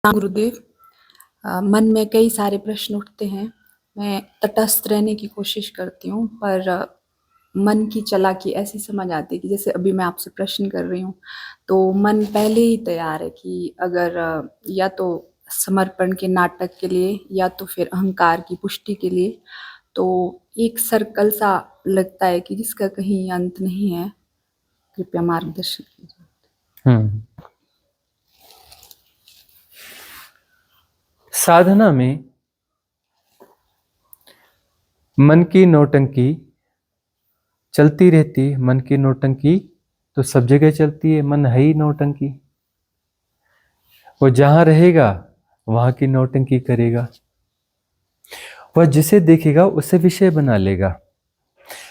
गुरुदेव, मन में कई सारे प्रश्न उठते हैं। मैं तटस्थ रहने की कोशिश करती हूँ, पर मन की चालाकी ऐसी समझ आती है कि जैसे अभी मैं आपसे प्रश्न कर रही हूँ, तो मन पहले ही तैयार है कि अगर या तो समर्पण के नाटक के लिए या तो फिर अहंकार की पुष्टि के लिए, तो एक सर्कल सा लगता है कि जिसका कहीं अंत नहीं है। कृपया मार्गदर्शन कीजिए। साधना में मन की नौटंकी चलती रहती है। मन की नौटंकी तो सब जगह चलती है। मन है ही नौटंकी। वो जहां रहेगा वहां की नौटंकी करेगा। वह जिसे देखेगा उसे विषय बना लेगा।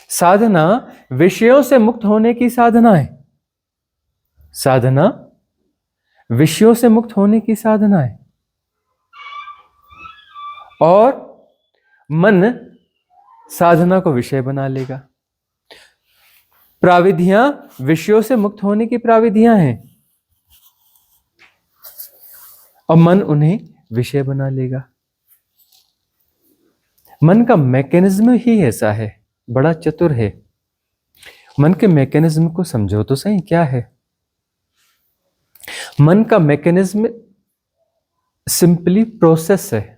साधना विषयों से मुक्त होने की साधना है। साधना विषयों से मुक्त होने की साधना है। और मन साधना को विषय बना लेगा। प्राविधियां विषयों से मुक्त होने की प्राविधियां हैं और मन उन्हें विषय बना लेगा। मन का मैकेनिज्म ही ऐसा है, बड़ा चतुर है। मन के मैकेनिज्म को समझो तो सही, क्या है मन का मैकेनिज्म? सिंपली प्रोसेस है,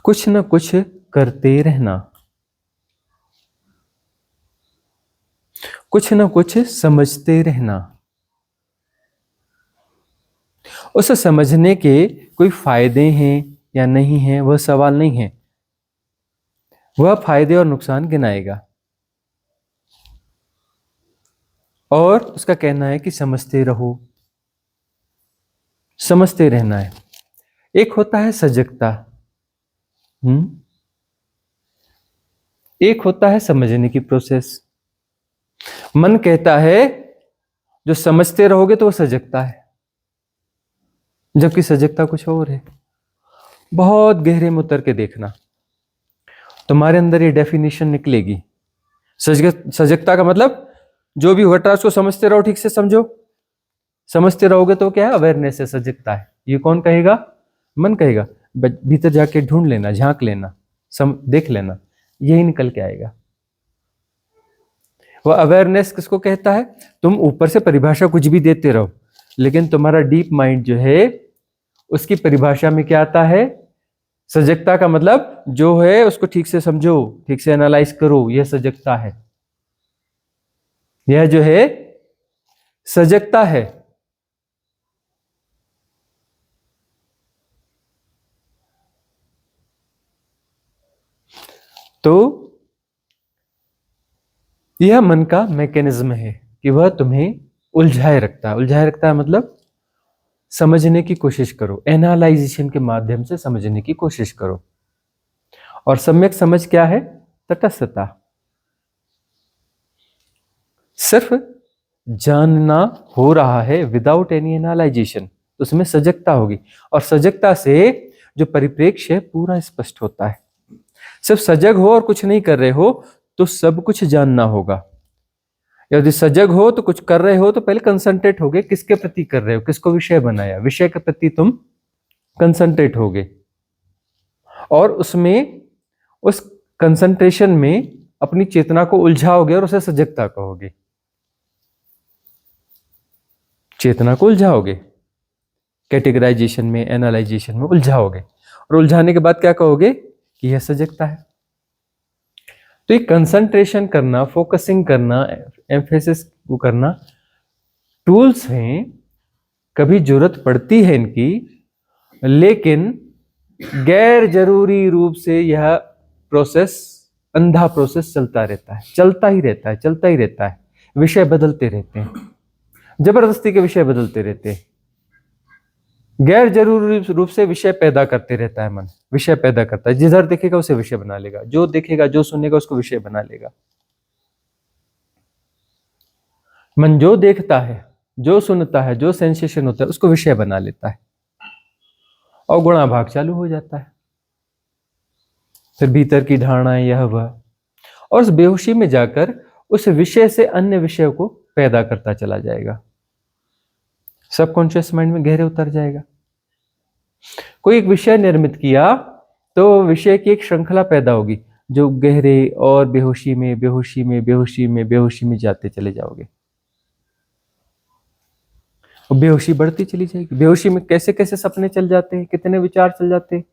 कुछ ना कुछ करते रहना, कुछ ना कुछ समझते रहना। उस समझने के कोई फायदे हैं या नहीं हैं वह सवाल नहीं है। वह फायदे और नुकसान गिनाएगा और उसका कहना है कि समझते रहो, समझते रहना है। एक होता है सजगता, एक होता है समझने की प्रोसेस। मन कहता है जो समझते रहोगे तो वो सजगता है, जबकि सजगता कुछ और है। बहुत गहरे में उतर के देखना, तुम्हारे अंदर ये डेफिनेशन निकलेगी। सजगता का मतलब जो भी घट रहा है उसको समझते रहो, ठीक से समझो। समझते रहोगे तो क्या है? अवेयरनेस है, सजगता है। ये कौन कहेगा? मन कहेगा। भीतर जाके ढूंढ लेना, झांक लेना, देख लेना, यही निकल के आएगा। वह अवेयरनेस किसको कहता है? तुम ऊपर से परिभाषा कुछ भी देते रहो, लेकिन तुम्हारा डीप माइंड जो है उसकी परिभाषा में क्या आता है? सजगता का मतलब जो है उसको ठीक से समझो, ठीक से एनालाइज करो, यह सजगता है। यह जो है सजगता है। तो यह मन का मैकेनिज्म है कि वह तुम्हें उलझाए रखता है। उलझाए रखता है मतलब समझने की कोशिश करो, एनालाइजेशन के माध्यम से समझने की कोशिश करो। और सम्यक समझ क्या है? तटस्थता। सिर्फ जानना हो रहा है विदाउट एनी एनालाइजेशन, उसमें सजगता होगी। और सजगता से जो परिप्रेक्ष्य है पूरा स्पष्ट होता है। सिर्फ सजग हो और कुछ नहीं कर रहे हो तो सब कुछ जानना होगा। यदि सजग हो तो कुछ कर रहे हो तो पहले कंसंट्रेट होगे, किसके प्रति कर रहे हो, किसको विषय बनाया, विषय के प्रति तुम कंसंट्रेट होगे और उसमें उस कंसंट्रेशन में अपनी चेतना को उलझाओगे और उसे सजगता कहोगे। चेतना को उलझाओगे, कैटेगराइजेशन में, एनालाइजेशन में उलझाओगे और उलझाने के बाद क्या कहोगे कि यह सजगता है। तो ये कंसंट्रेशन करना, फोकसिंग करना, एम्फेसिस को करना टूल्स हैं, कभी जरूरत पड़ती है इनकी, लेकिन गैर जरूरी रूप से यह प्रोसेस, अंधा प्रोसेस चलता रहता है, चलता ही रहता है, चलता ही रहता है। विषय बदलते रहते हैं, जबरदस्ती के विषय बदलते रहते हैं। गैर जरूरी रूप से विषय पैदा करते रहता है मन, विषय पैदा करता है। जिधर देखेगा उसे विषय बना लेगा, जो देखेगा जो सुनेगा उसको विषय बना लेगा। मन जो देखता है, जो सुनता है, जो सेंसेशन होता है उसको विषय बना लेता है और गुणा भाग चालू हो जाता है। फिर भीतर की धारणाएं यह वह, और उस बेहोशी में जाकर उस विषय से अन्य विषयों को पैदा करता चला जाएगा। सबकॉन्शियस माइंड में गहरे उतर जाएगा। कोई एक विषय निर्मित किया तो विषय की एक श्रृंखला पैदा होगी, जो गहरे और बेहोशी में बेहोशी में बेहोशी में बेहोशी में जाते चले जाओगे, और बेहोशी बढ़ती चली जाएगी। बेहोशी में कैसे कैसे सपने चल जाते हैं, कितने विचार चल जाते हैं,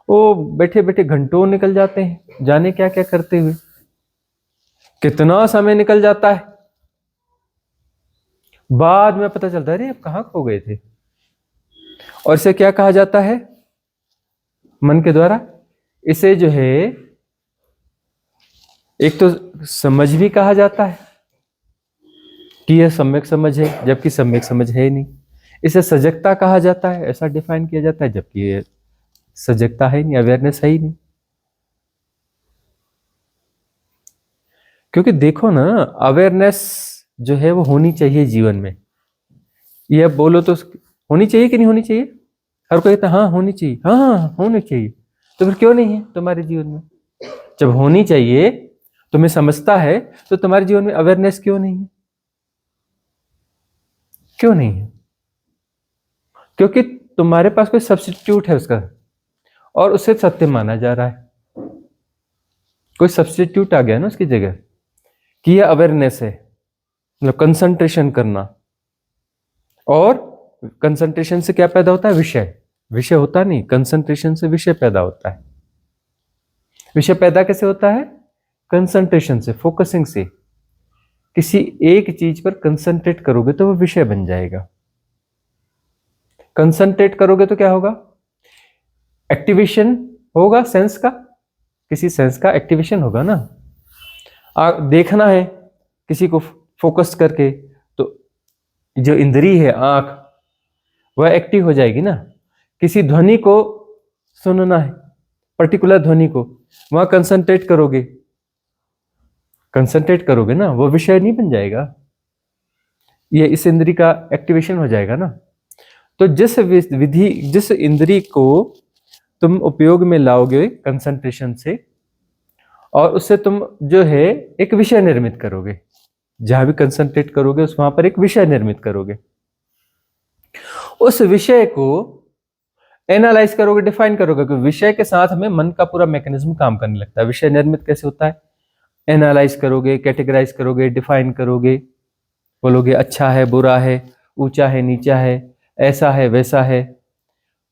वो बैठे बैठे घंटों निकल जाते हैं, जाने क्या क्या करते हुए, कितना समय निकल जाता है। बाद में पता चलता है अरे अब कहाँ खो गए थे। और इसे क्या कहा जाता है मन के द्वारा? इसे जो है एक तो समझ भी कहा जाता है कि यह सम्यक समझ है, जबकि सम्यक समझ है ही नहीं। इसे सजगता कहा जाता है, ऐसा डिफाइन किया जाता है, जबकि ये सजगता है नहीं, अवेयरनेस है ही नहीं। क्योंकि देखो ना, अवेयरनेस जो है वो होनी चाहिए जीवन में। ये अब बोलो तो होनी चाहिए कि नहीं होनी चाहिए? हर कोई कहता हाँ होनी चाहिए, हाँ हाँ होनी चाहिए। तो फिर क्यों नहीं है तुम्हारे जीवन में? जब होनी चाहिए, तुम्हें समझता है, तो तुम्हारे जीवन में अवेयरनेस क्यों नहीं है? क्यों नहीं है? क्योंकि तुम्हारे पास कोई सब्स्टिट्यूट है उसका, और उसे सत्य माना जा रहा है। कोई सब्स्टिट्यूट आ गया ना उसकी जगह, कि यह अवेयरनेस है, मतलब कंसंट्रेशन करना। और कंसंट्रेशन से क्या पैदा होता है? विषय। विषय होता नहीं, कंसंट्रेशन से विषय पैदा होता है। विषय पैदा कैसे होता है? कंसंट्रेशन से, फोकसिंग से। किसी एक चीज पर कंसंट्रेट करोगे तो वो विषय बन जाएगा। कंसंट्रेट करोगे तो क्या होगा? एक्टिवेशन होगा सेंस का, किसी सेंस का एक्टिवेशन होगा ना। देखना है किसी को फोकस करके, तो जो इंद्री है आंख, वह एक्टिव हो जाएगी ना। किसी ध्वनि को सुनना है, पर्टिकुलर ध्वनि को, वहां कंसंट्रेट करोगे, कंसंट्रेट ना, वो विषय नहीं बन जाएगा, ये इस इंद्री का एक्टिवेशन हो जाएगा ना। तो जिस विधि, जिस इंद्री को तुम उपयोग में लाओगे कंसंट्रेशन से, और उससे तुम जो है एक विषय निर्मित करोगे, जहां भी कंसंट्रेट करोगे उस वहां पर एक विषय निर्मित करोगे। उस विषय को एनालाइज करोगे, डिफाइन करोगे, क्योंकि विषय के साथ में मन का पूरा मैकेनिज्म काम करने लगता है। विषय निर्मित कैसे होता है? एनालाइज करोगे, कैटेगराइज करोगे, डिफाइन करोगे, बोलोगे अच्छा है, बुरा है, ऊंचा है, नीचा है, ऐसा है, वैसा है,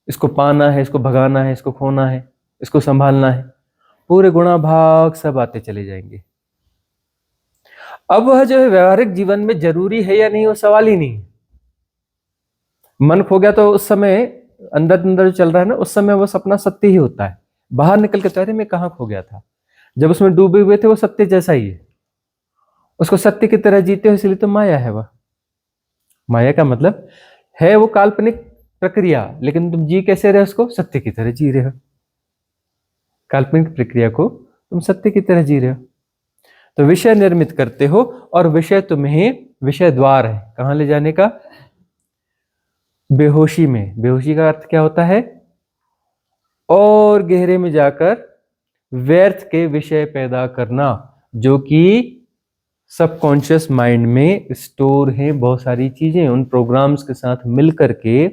इसको पाना है, इसको भगाना है, इसको खोना है, इसको संभालना है, पूरे गुणा भाग सब आते चले जाएंगे। अब वह जो है व्यवहारिक जीवन में जरूरी है या नहीं, वो सवाल ही नहीं। मन खो गया तो उस समय अंदर अंदर जो चल रहा है ना, उस समय वो सपना सत्य ही होता है। बाहर निकल के अरे मैं कहाँ खो गया था, जब उसमें डूबे हुए थे वो सत्य जैसा ही है। उसको सत्य की तरह जीते हो, इसलिए तो माया है। वह माया का मतलब है वो काल्पनिक प्रक्रिया, लेकिन तुम जी कैसे रहे? उसको सत्य की तरह जी रहे हो। काल्पनिक प्रक्रिया को तुम सत्य की तरह जी रहे हो। तो विषय निर्मित करते हो, और विषय तुम्हें विषय द्वार है कहां ले जाने का? बेहोशी में। बेहोशी का अर्थ क्या होता है? और गहरे में जाकर व्यर्थ के विषय पैदा करना, जो कि सबकॉन्शियस माइंड में स्टोर है बहुत सारी चीजें, उन प्रोग्राम्स के साथ मिलकर के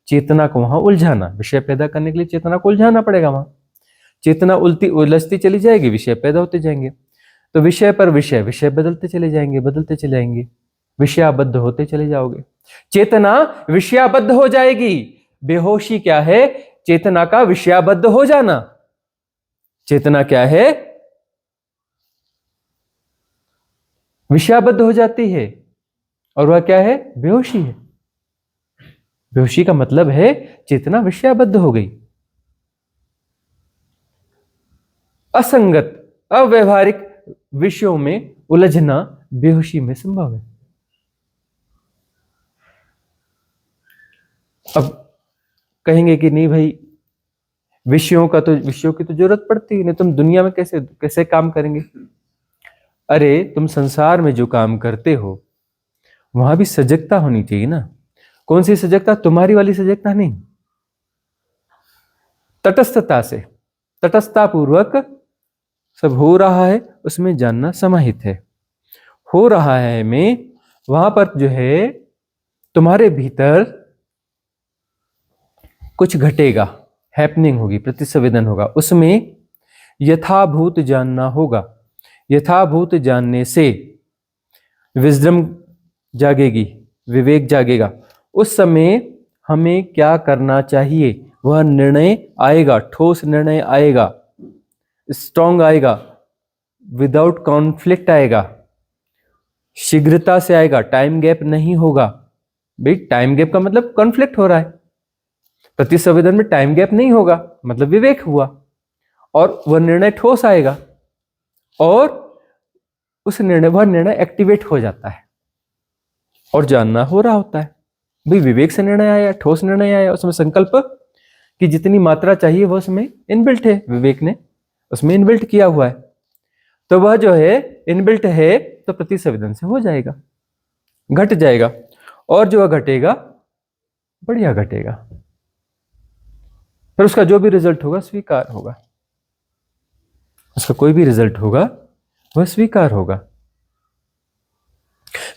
चेतना को वहां उलझाना। विषय पैदा करने के लिए चेतना को उलझाना पड़ेगा वहां। चेतना उलझती चली जाएगी, विषय पैदा होते जाएंगे। तो विषय पर विषय, विषय बदलते चले जाएंगे, बदलते चले जाएंगे, विषयाबद्ध होते चले जाओगे। चेतना विषयाबद्ध हो जाएगी। बेहोशी क्या है? चेतना का विषयाबद्ध हो जाना। चेतना क्या है? विषयाबद्ध हो जाती है, और वह क्या है? बेहोशी है। बेहोशी का मतलब है चेतना विषयाबद्ध हो गई। असंगत, अव्यवहारिक विषयों में उलझना बेहोशी में संभव है। अब कहेंगे कि नहीं भाई, विषयों की तो जरूरत पड़ती है, नहीं तुम दुनिया में कैसे कैसे काम करेंगे? अरे तुम संसार में जो काम करते हो वहां भी सजगता होनी चाहिए ना। कौन सी सजगता? तुम्हारी वाली सजगता नहीं, तटस्थता से, तटस्थता पूर्वक सब हो रहा है उसमें जानना समाहित है। हो रहा है में वहां पर जो है तुम्हारे भीतर कुछ घटेगा, हैपनिंग होगी, प्रतिसंवेदन होगा, उसमें यथाभूत जानना होगा। यथाभूत जानने से विजडम जागेगी, विवेक जागेगा। उस समय हमें क्या करना चाहिए वह निर्णय आएगा, ठोस निर्णय आएगा, स्ट्रॉन्ग आएगा, विदाउट कॉन्फ्लिक्ट आएगा, शीघ्रता से आएगा, टाइम गैप नहीं होगा। भाई टाइम गैप का मतलब कॉन्फ्लिक्ट हो रहा है, प्रतिसंवेदन में टाइम गैप नहीं होगा, मतलब विवेक हुआ, और वह निर्णय ठोस आएगा, और वह निर्णय एक्टिवेट हो जाता है, और जानना हो रहा होता है। भाई विवेक से निर्णय आया, ठोस निर्णय आया, उसमें संकल्प की जितनी मात्रा चाहिए वह उसमें इनबिल्ट है, विवेक ने उसमें इनबिल्ट किया हुआ है, तो वह जो है इनबिल्ट है, तो प्रतिसंवेदन से हो जाएगा, घट जाएगा, और जो घटेगा बढ़िया घटेगा, फिर उसका जो भी रिजल्ट होगा स्वीकार होगा, उसका कोई भी रिजल्ट होगा वह स्वीकार होगा,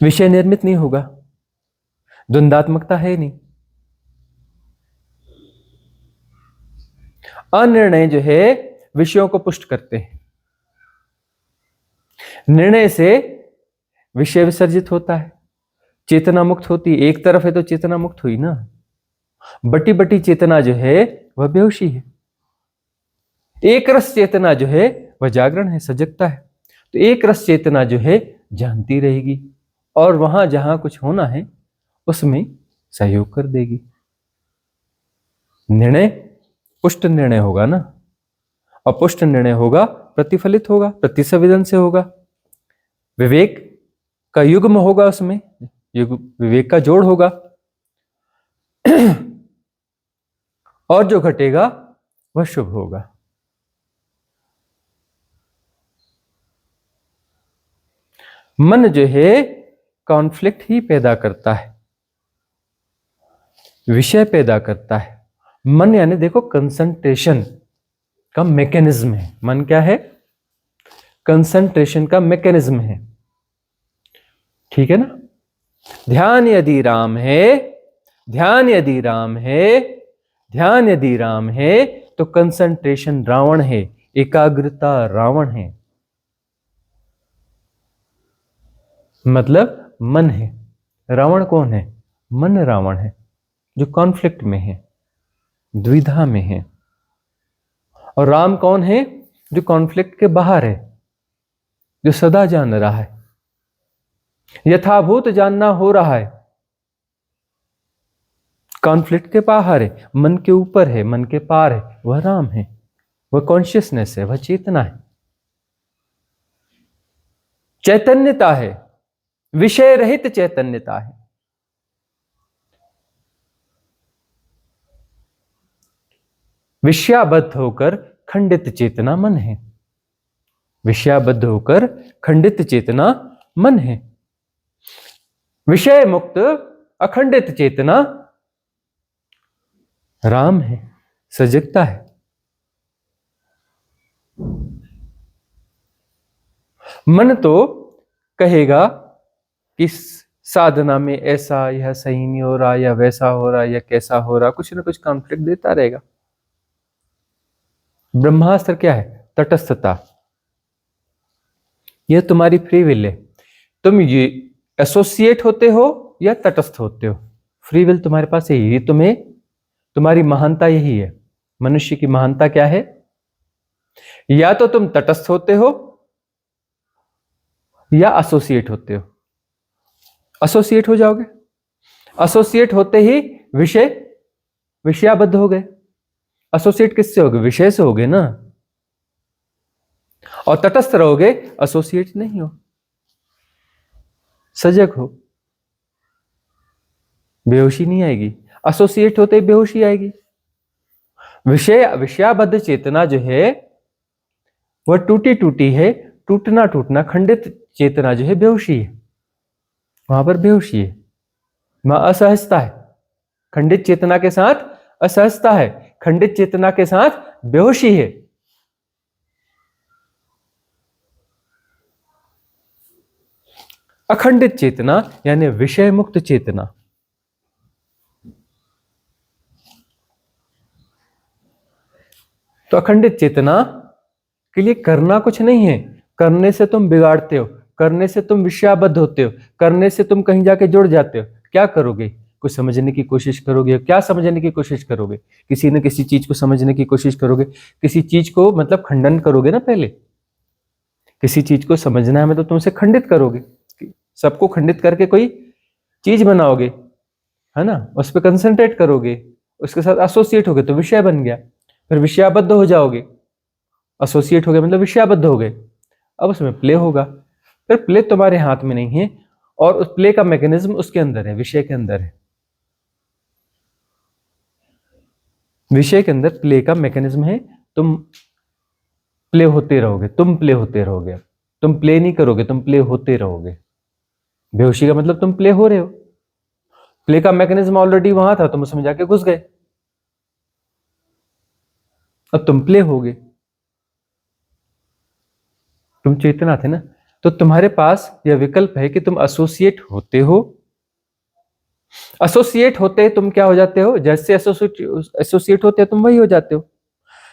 विषय निर्मित नहीं होगा, द्वंद्वात्मकता है नहीं। अनिर्णय जो है विषयों को पुष्ट करते हैं, निर्णय से विषय विसर्जित होता है, चेतना मुक्त होती है। एक तरफ है तो चेतना मुक्त हुई ना, बटी बटी चेतना जो है वह बेहोशी है, एक रस चेतना जो है वह जागरण है, सजगता है। तो एक रस चेतना जो है जानती रहेगी, और वहां जहां कुछ होना है उसमें सहयोग कर देगी। निर्णय पुष्ट निर्णय होगा ना, और पुष्ट निर्णय होगा प्रतिफलित होगा, प्रतिसंवेदन से होगा, विवेक का युग्म होगा, उसमें विवेक का जोड़ होगा, और जो घटेगा वह शुभ होगा। मन जो है कॉन्फ्लिक्ट ही पैदा करता है, विषय पैदा करता है। मन यानी देखो कंसंट्रेशन का मैकेनिज्म है। मन क्या है? कंसंट्रेशन का मैकेनिज्म है, ठीक है ना। ध्यान यदि राम है, ध्यान यदि राम है, ध्यान यदि राम है, तो कंसंट्रेशन रावण है, एकाग्रता रावण है, मतलब मन है। रावण कौन है? मन रावण है, जो कॉन्फ्लिक्ट में है, द्विधा में है। और राम कौन है? जो कॉन्फ्लिक्ट के बाहर है, जो सदा जान रहा है, यथाभूत जानना हो रहा है, कॉन्फ्लिक्ट के बाहर है, मन के ऊपर है, मन के पार है, वह राम है, वह कॉन्शियसनेस है, वह चेतना है, चैतन्यता है, विषय रहित चैतन्यता है। विषयाबद्ध होकर खंडित चेतना मन है, विषयाबद्ध होकर खंडित चेतना मन है। विषय मुक्त अखंडित चेतना राम है, सजगता है। मन तो कहेगा कि साधना में ऐसा, यह सही नहीं हो रहा, या वैसा हो रहा, या कैसा हो रहा, कुछ ना कुछ कॉन्फ्लिक्ट देता रहेगा। ब्रह्मास्त्र क्या है? तटस्थता। यह तुम्हारी फ्री विल है, तुम ये एसोसिएट होते हो या तटस्थ होते हो, फ्री विल तुम्हारे पास है। ये तुम्हें, तुम्हारी महानता यही है। मनुष्य की महानता क्या है? या तो तुम तटस्थ होते हो या एसोसिएट होते हो। एसोसिएट हो जाओगे, एसोसिएट होते ही विषयाबद्ध हो गए। एसोसिएट किससे होगे? विषय से होगे ना। और तटस्थ रहोगे, एसोसिएट नहीं हो, सजग हो, बेहोशी नहीं आएगी। एसोसिएट होते ही बेहोशी आएगी। विषयाबद्ध चेतना जो है वह टूटी टूटी है, टूटना टूटना। खंडित चेतना जो है बेहोशी है, वहां पर बेहोशी है, वहां असहजता है। खंडित चेतना के साथ असहजता है, खंडित चेतना के साथ बेहोशी है। अखंडित चेतना यानी विषय मुक्त चेतना, तो अखंडित चेतना के लिए करना कुछ नहीं है। करने से तुम बिगाड़ते हो, करने से तुम विषयाबद्ध होते हो, करने से तुम कहीं जाके जुड़ जाते हो। क्या करोगे? कुछ समझने की कोशिश करोगे। क्या समझने की कोशिश करोगे? किसी न किसी चीज को समझने की कोशिश करोगे। किसी चीज को मतलब खंडन करोगे ना। पहले किसी चीज को समझना है मतलब तुम उसे खंडित करोगे, सबको खंडित करके कोई चीज बनाओगे, है ना, उस पर कंसंट्रेट करोगे, उसके साथ एसोसिएट होगे तो विषय बन गया। फिर विषयाबद्ध हो जाओगे, एसोसिएट हो गए मतलब विषयाबद्ध हो गए। अब उसमें प्ले होगा। फिर प्ले तुम्हारे हाथ में नहीं है, और उस प्ले का मैकेनिज्म उसके अंदर है, विषय के अंदर है। विषय के अंदर प्ले का मैकेनिज्म है। तुम प्ले होते रहोगे, तुम प्ले होते रहोगे। तुम प्ले नहीं करोगे, तुम प्ले होते रहोगे। बेहोशी का मतलब तुम प्ले हो रहे हो। प्ले का मैकेनिज्म ऑलरेडी वहां था, तुम उसमें जाके घुस गए, अब तुम प्ले होगे। तुम चेतना थे ना, तो तुम्हारे पास यह विकल्प है कि तुम एसोसिएट होते हो। एसोसिएट होते तुम क्या हो जाते हो? जैसे एसोसिएट होते हो तुम वही हो जाते हो।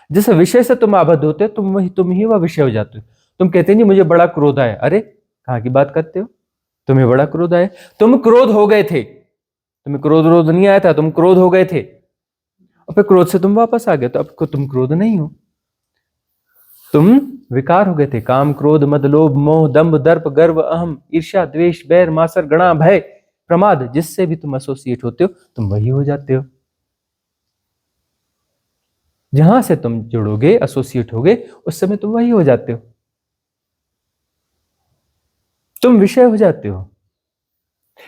जिस विषय से तुम आबद्ध होते हो तुम ही वह विषय हो जाते हो। तुम कहते नहीं मुझे बड़ा क्रोध आया, अरे कहां की बात करते हो? तुम्हें बड़ा क्रोध आया, तुम क्रोध हो गए थे। तुम्हें क्रोध नहीं आया था, तुम क्रोध हो गए थे, और फिर क्रोध से तुम वापस आ गए, तो अब तुम क्रोध नहीं हो, तुम विकार हो गए थे। काम, क्रोध, मद, लोभ, मोह, दंभ, दर्प, गर्व, अहम, ईर्ष्या, द्वेष, बैर, मासर, गणा, भय, प्रमाद, जिससे भी तुम एसोसिएट होते हो तुम वही हो जाते हो। जहां से तुम जुड़ोगे, एसोसिएट होगे, उस समय तुम वही हो जाते हो। तुम विषय हो जाते हो।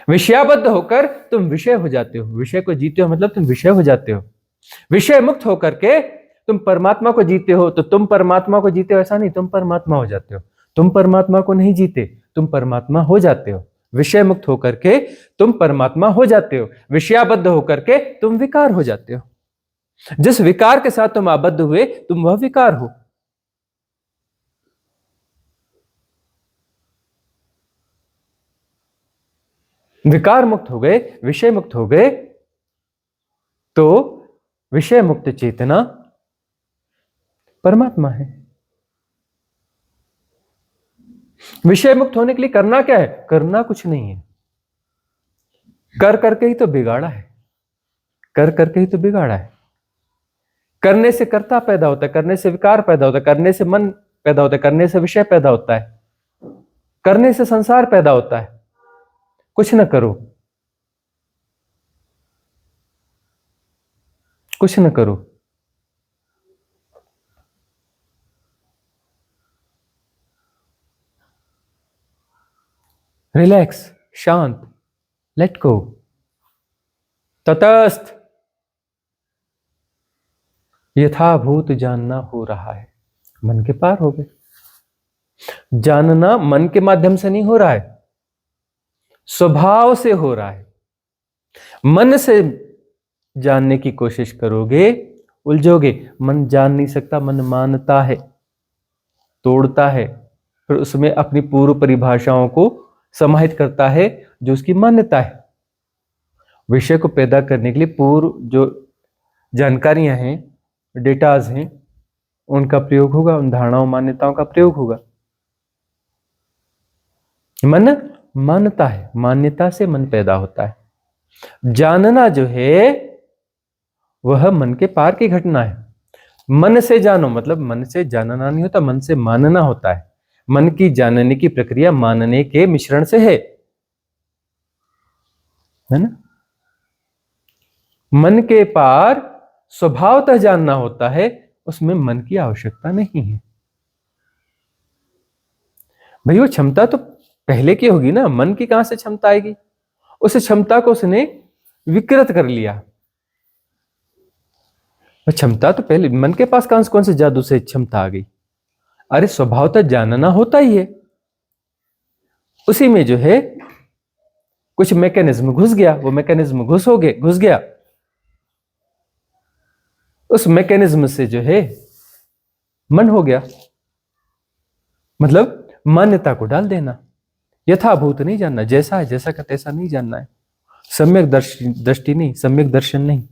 विषयाबद्ध होकर तुम विषय हो जाते हो। विषय को जीते हो मतलब तुम विषय हो जाते हो। विषय मुक्त होकर के तुम परमात्मा को जीते हो, तो तुम परमात्मा को जीते हो ऐसा नहीं, तुम परमात्मा हो जाते हो। तुम परमात्मा को नहीं जीते, तुम परमात्मा हो जाते हो। विषय मुक्त होकर के तुम परमात्मा हो जाते हो। विषयाबद्ध होकर के तुम विकार हो जाते हो। जिस विकार के साथ तुम आबद्ध हुए तुम वह विकार हो। विकार मुक्त हो गए, विषय मुक्त हो गए, तो विषय मुक्त चेतना परमात्मा है। विषय मुक्त होने के लिए करना क्या है? करना कुछ नहीं है। कर करके ही तो बिगाड़ा है, कर करके ही तो बिगाड़ा है। करने से कर्ता पैदा होता है, करने से विकार पैदा होता है, करने से मन पैदा होता है, करने से विषय पैदा होता है, करने से संसार पैदा होता है। कुछ न करो, कुछ न करो, रिलैक्स, शांत, लेट गो, तटस्थ, यथाभूत जानना हो रहा है। मन के पार हो गए। जानना मन के माध्यम से नहीं हो रहा है, स्वभाव से हो रहा है। मन से जानने की कोशिश करोगे उलझोगे। मन जान नहीं सकता, मन मानता है, तोड़ता है, फिर उसमें अपनी पूर्व परिभाषाओं को समाहित करता है जो उसकी मान्यता है। विषय को पैदा करने के लिए पूर्व जो जानकारियां हैं, डेटाज हैं, उनका प्रयोग होगा, उन धारणाओं मान्यताओं का प्रयोग होगा। मन मानता है, मान्यता से मन पैदा होता है। जानना जो है वह मन के पार की घटना है। मन से जानो मतलब मन से जानना नहीं होता, मन से मानना होता है। मन की जानने की प्रक्रिया मानने के मिश्रण से है ना। मन के पार स्वभावतः जानना होता है, उसमें मन की आवश्यकता नहीं है। भाई वो क्षमता तो पहले की होगी ना, मन की कहां से क्षमता आएगी? उस क्षमता को उसने विकृत कर लिया। क्षमता तो पहले मन के पास कौन से जादू से क्षमता आ गई? अरे स्वभावतः जानना होता ही है, उसी में जो है कुछ मैकेनिज्म घुस गया, वो मैकेनिज्म घुस गया। उस मैकेनिज्म से जो है मन हो गया, मतलब मान्यता को डाल देना। यथाभूत नहीं जानना, जैसा है जैसा का तैसा नहीं जानना है। सम्यक दृष्टि नहीं, सम्यक दर्शन नहीं।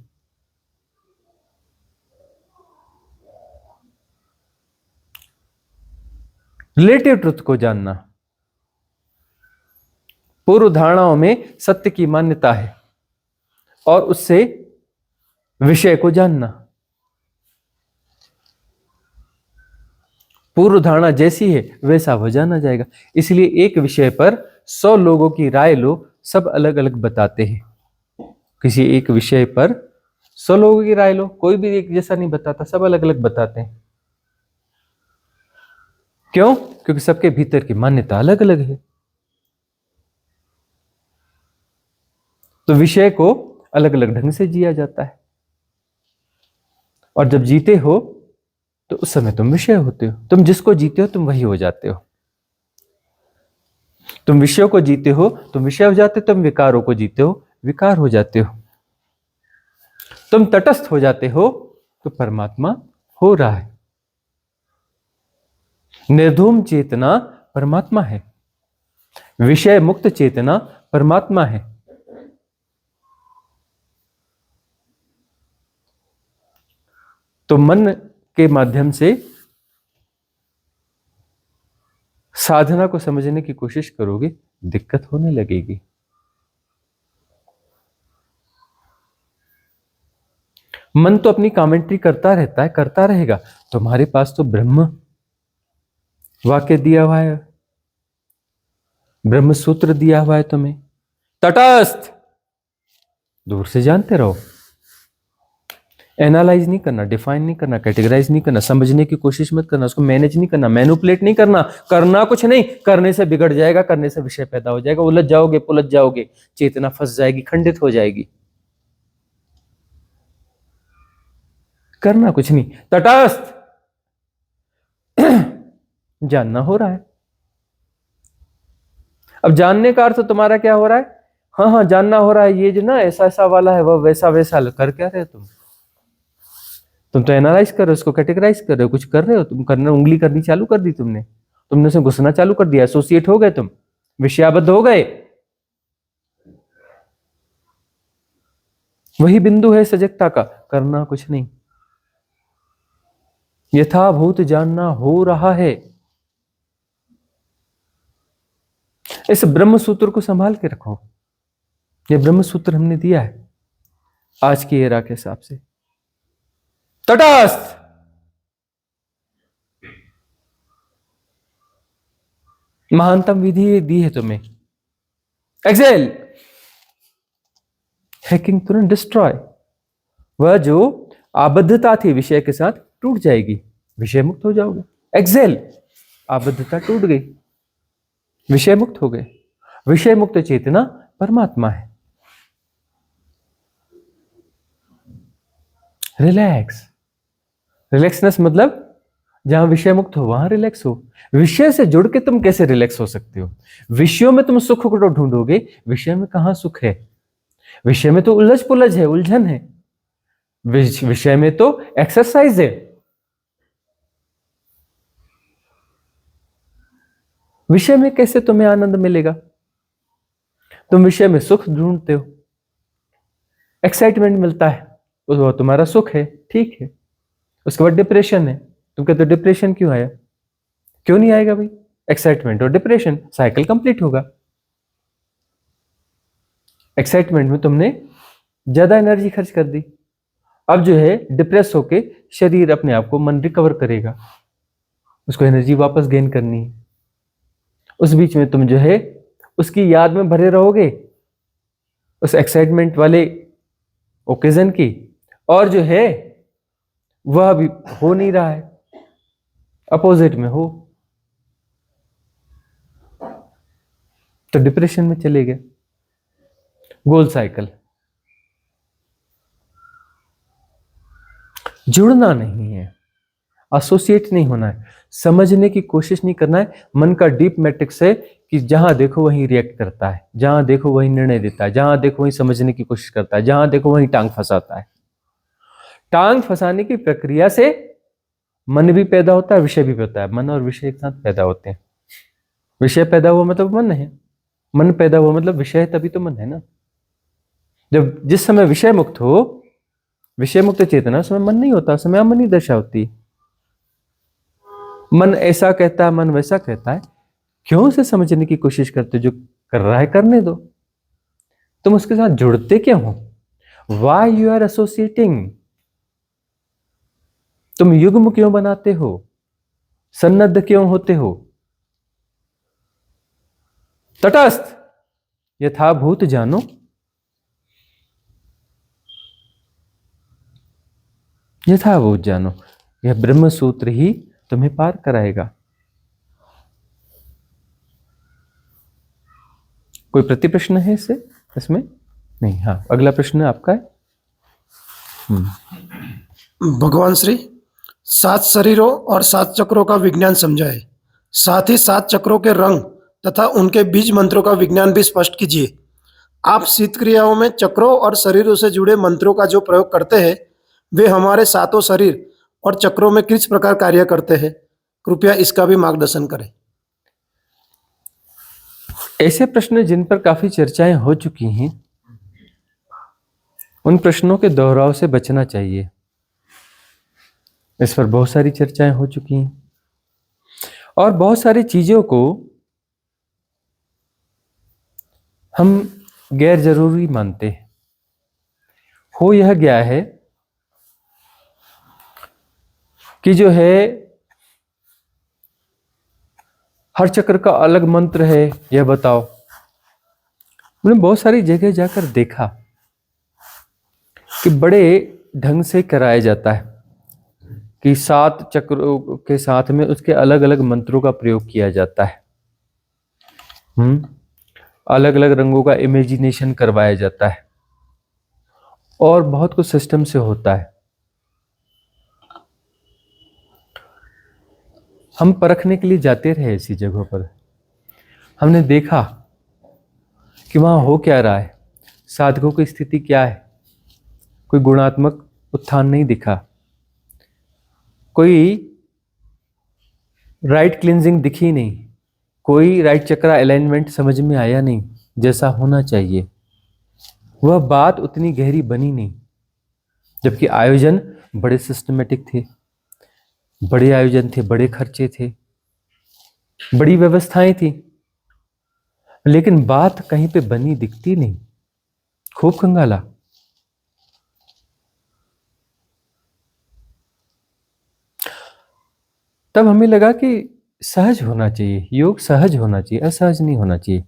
रिलेटिव ट्रुथ को जानना, पूर्व धारणाओं में सत्य की मान्यता है और उससे विषय को जानना। पूर्व धारणा जैसी है वैसा हो जाना जाएगा। इसलिए एक विषय पर 100 लोगों की राय लो, सब अलग अलग बताते हैं। किसी एक विषय पर 100 लोगों की राय लो, कोई भी एक जैसा नहीं बताता, सब अलग अलग बताते हैं। क्यों? क्योंकि सबके भीतर की मान्यता अलग अलग है। तो विषय को अलग अलग ढंग से जिया जाता है, और जब जीते हो तो उस समय तुम विषय होते हो। तुम जिसको जीते हो तुम वही हो जाते हो। तुम विषयों को जीते हो तुम विषय हो जाते हो, तुम विकारों को जीते हो विकार हो जाते हो। तुम तटस्थ हो जाते हो तो परमात्मा हो रहा है। निर्धूम चेतना परमात्मा है, विषय मुक्त चेतना परमात्मा है। तो मन के माध्यम से साधना को समझने की कोशिश करोगे, दिक्कत होने लगेगी। मन तो अपनी कमेंट्री करता रहता है, करता रहेगा। तुम्हारे पास तो ब्रह्म वाक्य दिया हुआ है, ब्रह्म सूत्र दिया हुआ है तुम्हें। तटस्थ, दूर से जानते रहो, एनालाइज नहीं करना, डिफाइन नहीं करना, कैटेगराइज नहीं करना, समझने की कोशिश मत करना, उसको मैनेज नहीं करना, मैनिपुलेट नहीं करना। करना कुछ नहीं, करने से बिगड़ जाएगा, करने से विषय पैदा हो जाएगा, उलझ जाओगे, पुलझ जाओगे, चेतना फंस जाएगी, खंडित हो जाएगी। करना कुछ नहीं, तटस्थ जानना हो रहा है। अब जानने का अर्थ तुम्हारा क्या हो रहा है? हाँ हाँ जानना हो रहा है, ये जो ना ऐसा ऐसा वाला है, वह वैसा वैसा। कर क्या रहे हो तुम तो एनालाइज कर रहे हो, उसको कैटेगराइज कर रहे हो, कुछ कर रहे हो तुम। करना, उंगली करनी चालू कर दी तुमने उसे घुसना चालू कर दिया, एसोसिएट हो गए, तुम विषयाबद्ध हो गए। वही बिंदु है सजगता का, करना कुछ नहीं, यथाभूत जानना हो रहा है। इस ब्रह्म सूत्र को संभाल के रखो। ये ब्रह्म सूत्र हमने दिया है आज की एरा के हिसाब से। तटस्थ, महानतम विधि दी है तुम्हें। एक्सेल, हैकिंग तुरंत डिस्ट्रॉय। वह जो आबद्धता थी विषय के साथ टूट जाएगी, विषय मुक्त हो जाओगे। एक्सेल, आबद्धता टूट गई, विषय मुक्त हो गए। विषय मुक्त चेतना परमात्मा है। रिलैक्स, रिलैक्सनेस मतलब जहां विषय मुक्त हो वहां रिलैक्स हो। विषय से जुड़ के तुम कैसे रिलैक्स हो सकते हो? विषयों में तुम सुख को ढूंढोगे, विषय में कहां सुख है? विषय में तो उलझ पुलझ है, उलझन है। विषय में तो एक्सरसाइज है। विषय में कैसे तुम्हें आनंद मिलेगा? तुम विषय में सुख ढूंढते हो, एक्साइटमेंट मिलता है, वो तुम्हारा सुख है, ठीक है। उसके बाद डिप्रेशन है, तुम कहते हो डिप्रेशन क्यों आया? क्यों नहीं आएगा भाई? एक्साइटमेंट और डिप्रेशन, साइकिल कंप्लीट होगा। एक्साइटमेंट में तुमने ज्यादा एनर्जी खर्च कर दी, अब जो है डिप्रेस होके शरीर अपने आप को, मन रिकवर करेगा, उसको एनर्जी वापस गेन करनी है। उस बीच में तुम जो है उसकी याद में भरे रहोगे, उस एक्साइटमेंट वाले ओकेजन की, और जो है वह भी हो नहीं रहा है, अपोजिट में हो, तो डिप्रेशन में चले गए। गोल साइकिल। जुड़ना नहीं है, एसोसिएट नहीं होना है, समझने की कोशिश नहीं करना है। मन का डीप मैट्रिक्स है कि जहां देखो वहीं रिएक्ट करता है, जहां देखो वहीं निर्णय देता है, जहां देखो वहीं समझने की कोशिश करता है, जहां देखो वहीं टांग फंसाता है। टांग फंसाने की प्रक्रिया से मन भी पैदा होता है, विषय भी होता है। मन और विषय एक साथ पैदा होते हैं। विषय पैदा हुआ मतलब मन है, मन पैदा हुआ मतलब विषय है, तभी तो मन है ना। जब जिस समय विषय मुक्त हो, विषय मुक्त चेतना, उस समय मन नहीं होता, उस समय अमनी दशा होती है। मन ऐसा कहता है, मन वैसा कहता है, क्यों उसे समझने की कोशिश करते हो? जो कर रहा है करने दो। तुम उसके साथ जुड़ते क्यों हो? Why you are associating? तुम युग्म क्यों बनाते हो? सन्नद्ध क्यों होते हो? तटस्थ यथाभूत जानो। यथाभूत जानो, यह ब्रह्म सूत्र ही तुम्हें पार कराएगा। कोई प्रति प्रश्न है इससे, इसमें? नहीं। हाँ, अगला प्रश्न आपका है। भगवान श्री 7 शरीरों और 7 चक्रों का विज्ञान समझाए, साथ ही 7 चक्रों के रंग तथा उनके बीज मंत्रों का विज्ञान भी स्पष्ट कीजिए। आप शीत क्रियाओं में चक्रों और शरीरों से जुड़े मंत्रों का जो प्रयोग करते हैं वे हमारे 7 शरीर और चक्रों में किस प्रकार कार्य करते हैं, कृपया इसका भी मार्गदर्शन करें। ऐसे प्रश्न जिन पर काफी चर्चाएं हो चुकी हैं, उन प्रश्नों के दोहराव से बचना चाहिए। इस पर बहुत सारी चर्चाएं हो चुकी हैं और बहुत सारी चीजों को हम गैर जरूरी मानते हैं। हो यह गया है कि जो है हर चक्र का अलग मंत्र है, यह बताओ। मैंने बहुत सारी जगह जाकर देखा कि बड़े ढंग से कराया जाता है कि 7 चक्रों के साथ में उसके अलग अलग मंत्रों का प्रयोग किया जाता है। अलग अलग रंगों का इमेजिनेशन करवाया जाता है और बहुत कुछ सिस्टम से होता है। हम परखने के लिए जाते रहे ऐसी जगहों पर, हमने देखा कि वहां हो क्या रहा है, साधकों की स्थिति क्या है। कोई गुणात्मक उत्थान नहीं दिखा, कोई राइट क्लिंजिंग दिखी नहीं, कोई राइट चक्रा अलाइनमेंट समझ में आया नहीं जैसा होना चाहिए। वह बात उतनी गहरी बनी नहीं, जबकि आयोजन बड़े सिस्टमेटिक थे, बड़े आयोजन थे, बड़े खर्चे थे, बड़ी व्यवस्थाएं थी, लेकिन बात कहीं पे बनी दिखती नहीं। खूब कंगाला। तब हमें लगा कि सहज होना चाहिए, योग सहज होना चाहिए, असहज नहीं होना चाहिए।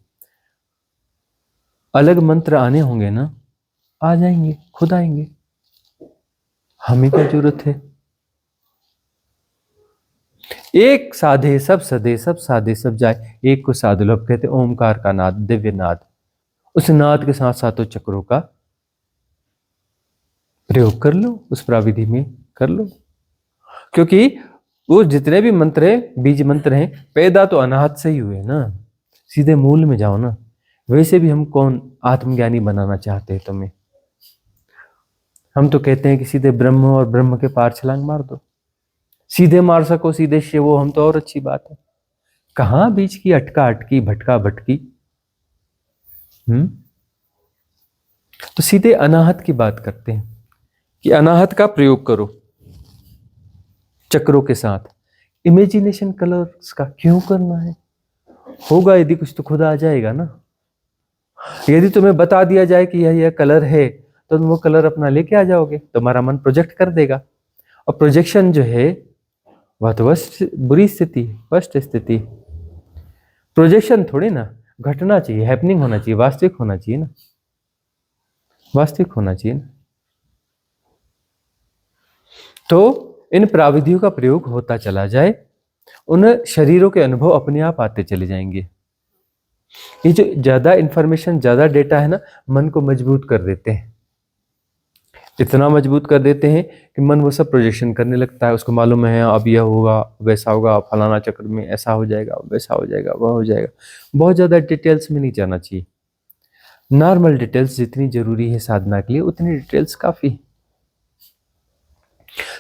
अलग मंत्र आने होंगे ना, आ जाएंगे, खुद आएंगे, हमें क्या जरूरत है। एक साधे सब सदे, सब साधे सब जाए, एक को साधु लोग कहते ओमकार का नाद, दिव्य नाद। उस नाद के साथ सातों चक्रों का प्रयोग कर लो, उस प्राविधि में कर लो, क्योंकि वो जितने भी मंत्र हैं, बीज मंत्र हैं, पैदा तो अनाहत से ही हुए ना। सीधे मूल में जाओ ना। वैसे भी हम कौन आत्मज्ञानी बनाना चाहते हैं तुम्हें? हम तो कहते हैं कि सीधे ब्रह्म और ब्रह्म के पार छलांग मार दो। सीधे मार सको, सीधे शिव हो, हम तो और अच्छी बात है। कहां बीच की अटका अटकी, भटका भटकी। तो सीधे अनाहत की बात करते हैं कि अनाहत का प्रयोग करो चक्रों के साथ। इमेजिनेशन कलर्स का क्यों करना है? होगा यदि कुछ तो खुद आ जाएगा ना। यदि तुम्हें बता दिया जाए कि यह कलर है तो तुम वो कलर अपना लेके आ जाओगे, तुम्हारा मन प्रोजेक्ट कर देगा। और प्रोजेक्शन जो है वह तो बुरी स्थिति, वर्स्ट स्थिति। प्रोजेक्शन थोड़ी ना, घटना चाहिए, हैपनिंग होना चाहिए, वास्तविक होना चाहिए ना, वास्तविक होना चाहिए ना। तो इन प्राविधियों का प्रयोग होता चला जाए, उन शरीरों के अनुभव अपने आप आते चले जाएंगे। ये जो ज्यादा इंफॉर्मेशन, ज्यादा डेटा है ना, मन को मजबूत कर देते हैं। इतना मजबूत कर देते हैं कि मन वो सब प्रोजेक्शन करने लगता है। उसको मालूम है अब यह होगा, वैसा होगा, फलाना चक्र में ऐसा हो जाएगा, वैसा हो जाएगा, वह हो जाएगा। बहुत ज्यादा डिटेल्स में नहीं जाना चाहिए। नॉर्मल डिटेल्स जितनी जरूरी है साधना के लिए, उतनी डिटेल्स काफी।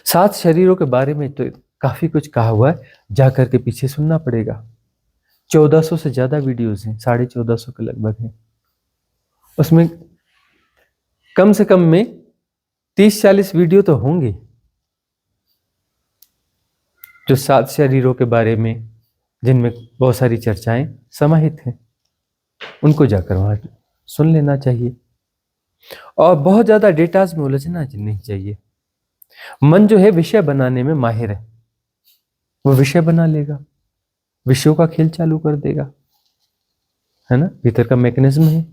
7 शरीरों के बारे में तो काफी कुछ कहा हुआ है, जाकर के पीछे सुनना पड़ेगा। 1400 से ज्यादा वीडियोस हैं, 1450 के लगभग हैं। उसमें कम से कम में 30-40 वीडियो तो होंगे जो 7 शरीरों के बारे में जिनमें बहुत सारी चर्चाएं समाहित हैं, उनको जाकर वहां सुन लेना चाहिए और बहुत ज्यादा डेटाज में उलझना नहीं चाहिए। मन जो है विषय बनाने में माहिर है, वो विषय बना लेगा, विषयों का खेल चालू कर देगा, है ना। भीतर का मैकेनिज्म है।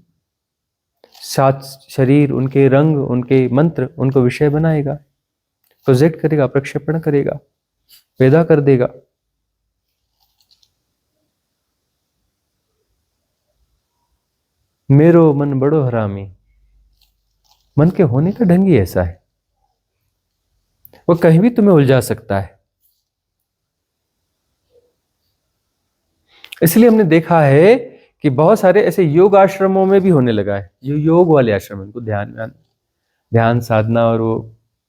7 शरीर, उनके रंग, उनके मंत्र, उनको विषय बनाएगा, प्रोजेक्ट करेगा, प्रक्षेपण करेगा, पैदा कर देगा। मेरो मन बड़ो हरामी, मन के होने का ढंग ही ऐसा है, वो कहीं भी तुम्हें उलझा सकता है। इसलिए हमने देखा है कि बहुत सारे ऐसे योग आश्रमों में भी होने लगा है, जो योग वाले आश्रम, उनको ध्यान साधना और वो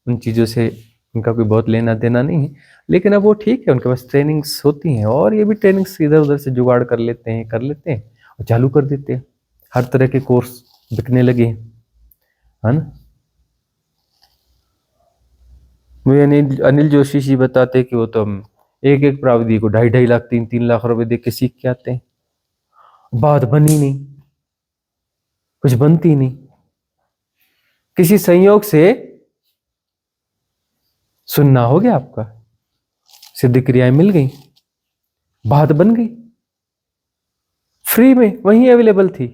उन चीजों से उनका कोई बहुत लेना देना नहीं है, लेकिन अब वो ठीक है, उनके पास ट्रेनिंग्स होती हैं और ये भी ट्रेनिंग्स इधर उधर से जुगाड़ कर लेते हैं और चालू कर देते हैं। हर तरह के कोर्स बिकने लगे हैं, है ना। मुझे अनिल जोशी जी बताते कि वो तो एक एक प्रावधी को 2.5 लाख 3 लाख रुपए दे के सीख के आते हैं, बात बनी नहीं, कुछ बनती नहीं, किसी संयोग से सुनना हो गया आपका, सिद्ध क्रियाएं मिल गई, बात बन गई, फ्री में वहीं अवेलेबल थी,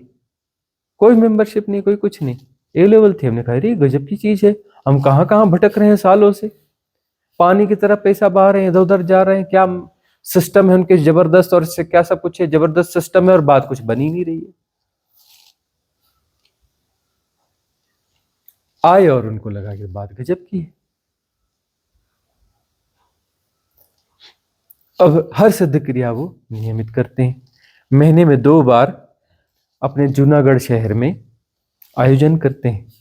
कोई मेंबरशिप नहीं, कोई कुछ नहीं, अवेलेबल थी। हमने कहा अरे गजब की चीज है, हम कहां कहां भटक रहे हैं सालों से, पानी की तरह पैसा बहा रहे हैं, इधर उधर जा रहे हैं, क्या सिस्टम है उनके जबरदस्त, और इससे क्या सब कुछ है, जबरदस्त सिस्टम है और बात कुछ बनी नहीं रही है। आए और उनको लगा कि बात गजब की है। अब हर सिद्ध क्रिया वो नियमित करते हैं, महीने में 2 बार अपने जूनागढ़ शहर में आयोजन करते हैं।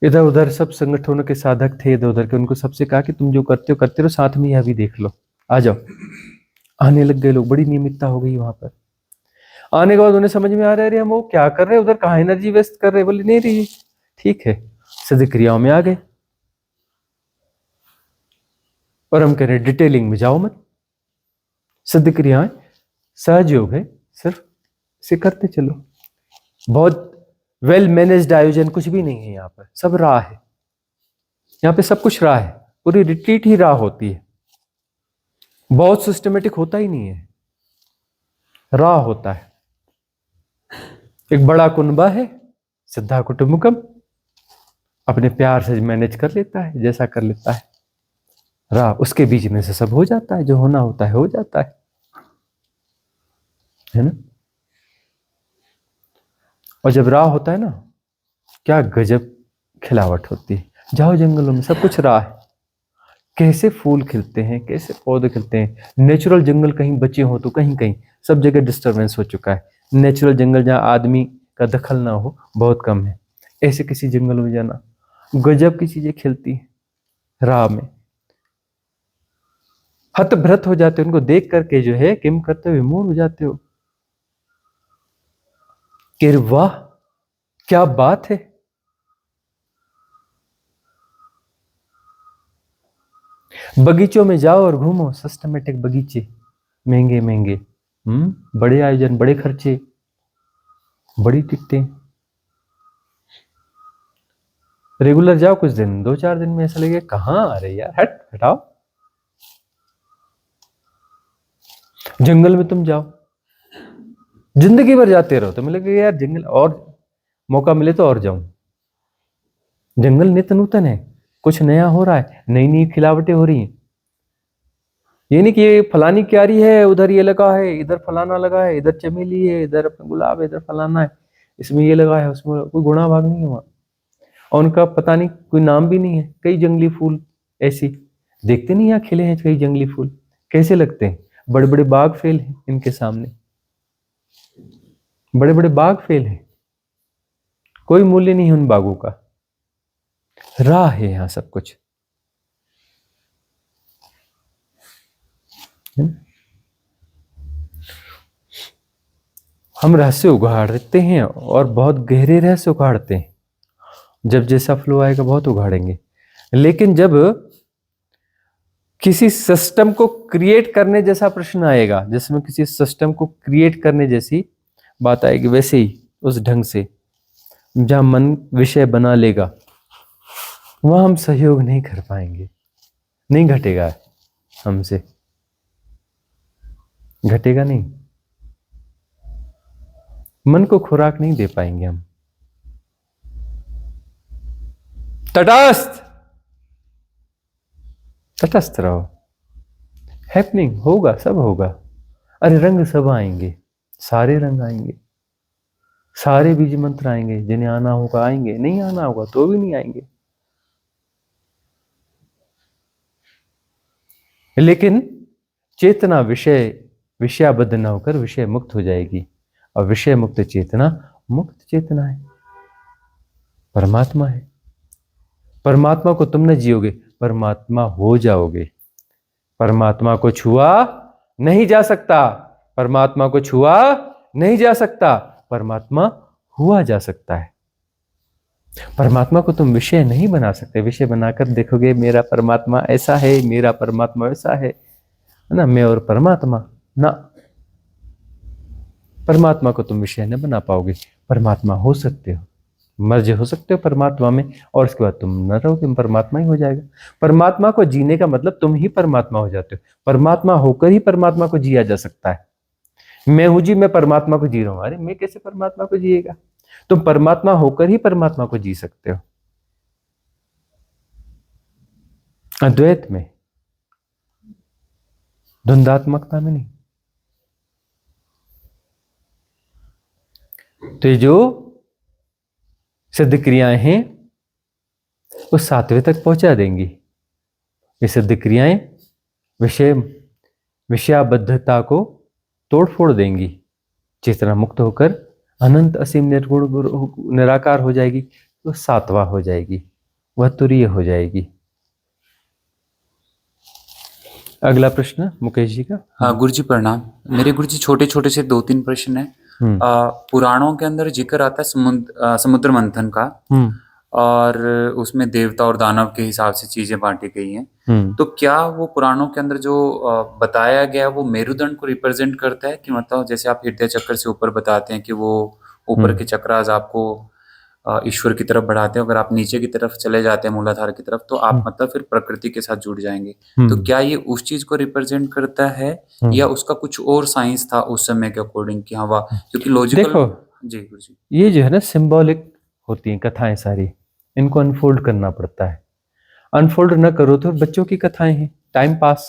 इधर उधर सब संगठनों के साधक थे, इधर उधर के, उनको सबसे कहा कि तुम जो करते हो करते रहो, साथ में यह भी देख लो, आ जाओ। आने लग गए लोग, बड़ी नियमितता हो गई वहां पर। आने के बाद उन्हें समझ में आ रहा है, अरे हम वो क्या कर रहे हैं उधर, कहाँ एनर्जी वेस्ट कर रहे हैं। बोले नहीं रही, ठीक है, सिद्ध क्रियाओं में आ गए। और हम कह रहे हैं डिटेलिंग में जाओ मत, सिद्ध क्रियाएं सहज योग है, सिर्फ इसे करते चलो। बहुत वेल मैनेज्ड आयोजन कुछ भी नहीं है यहाँ पर, सब राह है, यहाँ पे सब कुछ राह है, पूरी रिट्रीट ही राह होती है, बहुत सिस्टमेटिक होता ही नहीं है, राह होता है। एक बड़ा कुनबा है, सिद्धा कुटुंबकम, अपने प्यार से मैनेज कर लेता है, जैसा कर लेता है, राह उसके बीच में से सब हो जाता है, जो होना होता है हो जाता है ना। और जब राह होता है ना, क्या गजब खिलावट होती है। जाओ जंगलों में, सब कुछ राह है, कैसे फूल खिलते हैं, कैसे पौधे खिलते हैं। नेचुरल जंगल कहीं बचे हो तो कहीं कहीं, सब जगह डिस्टर्बेंस हो चुका है। नेचुरल जंगल जहाँ आदमी का दखल ना हो बहुत कम है, ऐसे किसी जंगल में जाना, गजब की चीजें खिलती हैं राह में। हतभ्रत हो जाते हो उनको देख करके, जो है किम करते हुए मूड हो जाते हो कि वाह क्या बात है। बगीचों में जाओ और घूमो, सिस्टमेटिक बगीचे, महंगे महंगे, बड़े आयोजन, बड़े खर्चे, बड़ी टिकटें। रेगुलर जाओ, कुछ दिन 2-4 दिन में ऐसा लगे कहां आ रहे यार, हटाओ। जंगल में तुम जाओ, जिंदगी भर जाते रहो, तुम्हें लगे यार जंगल, और मौका मिले तो और जाऊं। जंगल नित्य नूतन है, कुछ नया हो रहा है, नई नई खिलावटें हो रही हैं। ये नहीं कि ये फलानी क्यारी है, उधर ये लगा है, इधर फलाना लगा है, इधर चमेली है, इधर गुलाब है, इधर फलाना है, इसमें ये लगा है, उसमें कोई गुणा भाग नहीं है वहां, और उनका पता नहीं कोई नाम भी नहीं है। कई जंगली फूल ऐसी देखते नहीं, यहाँ खिले हैं कई जंगली फूल, कैसे लगते हैं, बड़े बड़े बाग फेल हैं इनके सामने, बड़े बड़े बाग फेल हैं, कोई मूल्य नहीं है उन बागों का। राह है यहां सब कुछ, हम रहस्य उगाड़ते हैं और बहुत गहरे रहस्य उगाड़ते हैं। जब जैसा फ्लो आएगा बहुत उगाड़ेंगे, लेकिन जब किसी सिस्टम को क्रिएट करने जैसा प्रश्न आएगा, जिसमें किसी सिस्टम को क्रिएट करने जैसी बात आएगी, वैसे ही उस ढंग से जहां मन विषय बना लेगा वहां हम सहयोग नहीं कर पाएंगे, नहीं घटेगा हमसे, घटेगा नहीं, मन को खुराक नहीं दे पाएंगे हम। तटस्थ, तटस्थ रहो, हैपनिंग होगा, सब होगा। अरे रंग सब आएंगे, सारे रंग आएंगे, सारे बीज मंत्र आएंगे, जिन्हें आना होगा आएंगे, नहीं आना होगा तो भी नहीं आएंगे। लेकिन चेतना विषयाबद्ध न होकर विषय मुक्त हो जाएगी, और विषय मुक्त चेतना मुक्त चेतना है, परमात्मा है। परमात्मा को तुम न जियोगे, परमात्मा हो जाओगे। परमात्मा को छुआ नहीं जा सकता, परमात्मा को छुआ नहीं जा सकता, परमात्मा हुआ जा सकता है। परमात्मा को तुम विषय नहीं बना सकते, विषय बनाकर देखोगे मेरा परमात्मा ऐसा है, मेरा परमात्मा वैसा है ना, मैं और परमात्मा ना, परमात्मा को तुम विषय न बना पाओगे। परमात्मा हो सकते हो, मर्ज हो सकते हो परमात्मा में, और उसके बाद तुम न रहोगे, परमात्मा ही हो जाएगा। परमात्मा को जीने का मतलब तुम ही परमात्मा हो जाते हो। परमात्मा होकर ही परमात्मा को जिया जा सकता है। मैं हूं जी, मैं परमात्मा को जी रहा हूं, अरे मैं कैसे परमात्मा को जिएगा? तुम परमात्मा होकर ही परमात्मा को जी सकते हो, अद्वैत में, द्वंद्वात्मकता में नहीं। तो ये जो सिद्ध क्रियाएं हैं वो 7वें तक पहुंचा देंगी। ये सिद्ध क्रियाएं विषयाबद्धता को तोड़ फोड़ देंगी। चेतना मुक्त होकर अनंत असीम निर्गुण निराकार हो जाएगी, तो 7वां हो जाएगी, वह तुरीय हो जाएगी। अगला प्रश्न मुकेश जी का। हाँ गुरु जी प्रणाम। मेरे गुरु जी छोटे छोटे से 2-3 प्रश्न है। पुराणों के अंदर जिक्र आता है समुद्र मंथन का, और उसमें देवता और दानव के हिसाब से चीजें बांटी गई हैं। तो क्या वो पुराणों के अंदर जो बताया गया वो मेरुदंड को रिप्रेजेंट करता है? कि मतलब जैसे आप हृदय चक्र से ऊपर बताते हैं कि वो ऊपर के चक्रास आपको ईश्वर की तरफ बढ़ाते हैं, अगर आप नीचे की तरफ चले जाते हैं मूलाधार की तरफ, तो आप मतलब फिर प्रकृति के साथ जुड़ जाएंगे। तो क्या ये उस चीज को रिप्रेजेंट करता है, या उसका कुछ और साइंस था उस समय के अकॉर्डिंग? कि हाँ वाह, क्योंकि लॉजिकल। देखो जी गुरु जी, ये जो है ना सिंबॉलिक होती हैं कथाएं सारी, इनको अनफोल्ड करना पड़ता है। अनफोल्ड न करो तो बच्चों की कथाएं हैं, टाइम पास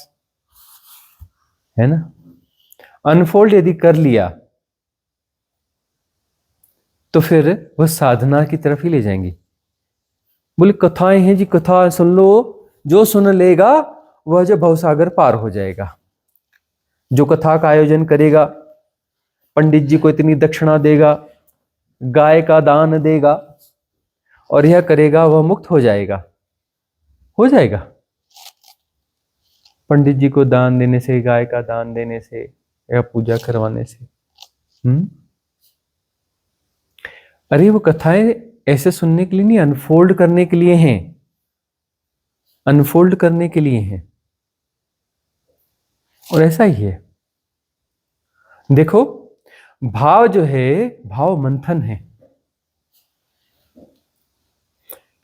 है ना। अनफोल्ड यदि कर लिया तो फिर वह साधना की तरफ ही ले जाएंगी। बोले कथाएं हैं जी, कथा सुन लो, जो सुन लेगा वह जो भवसागर पार हो जाएगा। जो कथा का आयोजन करेगा, पंडित जी को इतनी दक्षिणा देगा, गाय का दान देगा और यह करेगा, वह मुक्त हो जाएगा, हो जाएगा। पंडित जी को दान देने से, गाय का दान देने से या पूजा करवाने से। अरे वो कथाएं ऐसे सुनने के लिए नहीं, अनफोल्ड करने के लिए हैं, अनफोल्ड करने के लिए हैं। और ऐसा ही है। देखो भाव जो है, भाव मंथन है।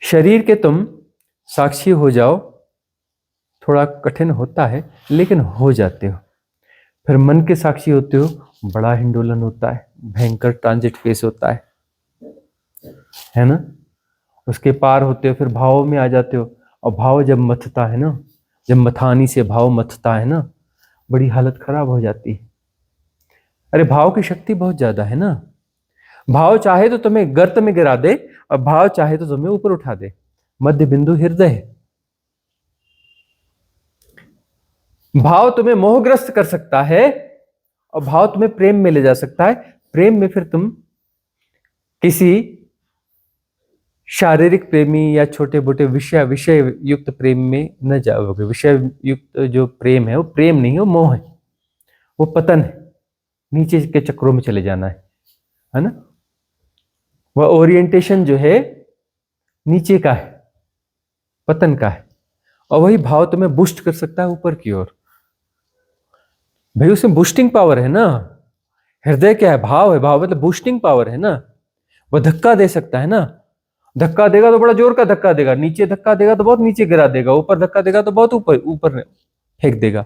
शरीर के तुम साक्षी हो जाओ, थोड़ा कठिन होता है लेकिन हो जाते हो। फिर मन के साक्षी होते हो, बड़ा हिंडोलन होता है, भयंकर ट्रांजिट फेस होता है ना। उसके पार होते हो, फिर भाव में आ जाते हो, और भाव जब मथता है ना, जब मथानी से भाव मथता है ना, बड़ी हालत खराब हो जाती है। अरे भाव की शक्ति बहुत ज्यादा है ना। भाव चाहे तो तुम्हें गर्त में गिरा दे, और भाव चाहे तो तुम्हें ऊपर उठा दे। मध्य बिंदु हृदय है। भाव तुम्हें मोहग्रस्त कर सकता है, और भाव तुम्हें प्रेम में ले जा सकता है। प्रेम में फिर तुम किसी शारीरिक प्रेमी या छोटे मोटे विषय युक्त प्रेम में न जाओगे। विषय युक्त जो प्रेम है वो प्रेम नहीं है, वो मोह है, वो पतन है, नीचे के चक्रों में चले जाना है ना। वह ओरिएंटेशन जो है नीचे का है, पतन का है। और वही भाव तुम्हें बूस्ट कर सकता है ऊपर की ओर। भाई उसमें बूस्टिंग पावर है ना। हृदय क्या है? भाव है। भाव मतलब बूस्टिंग पावर है ना। वो धक्का दे सकता है ना। धक्का देगा तो बड़ा जोर का धक्का देगा, नीचे धक्का देगा तो बहुत नीचे गिरा देगा, ऊपर धक्का देगा तो बहुत ऊपर ऊपर फेंक देगा,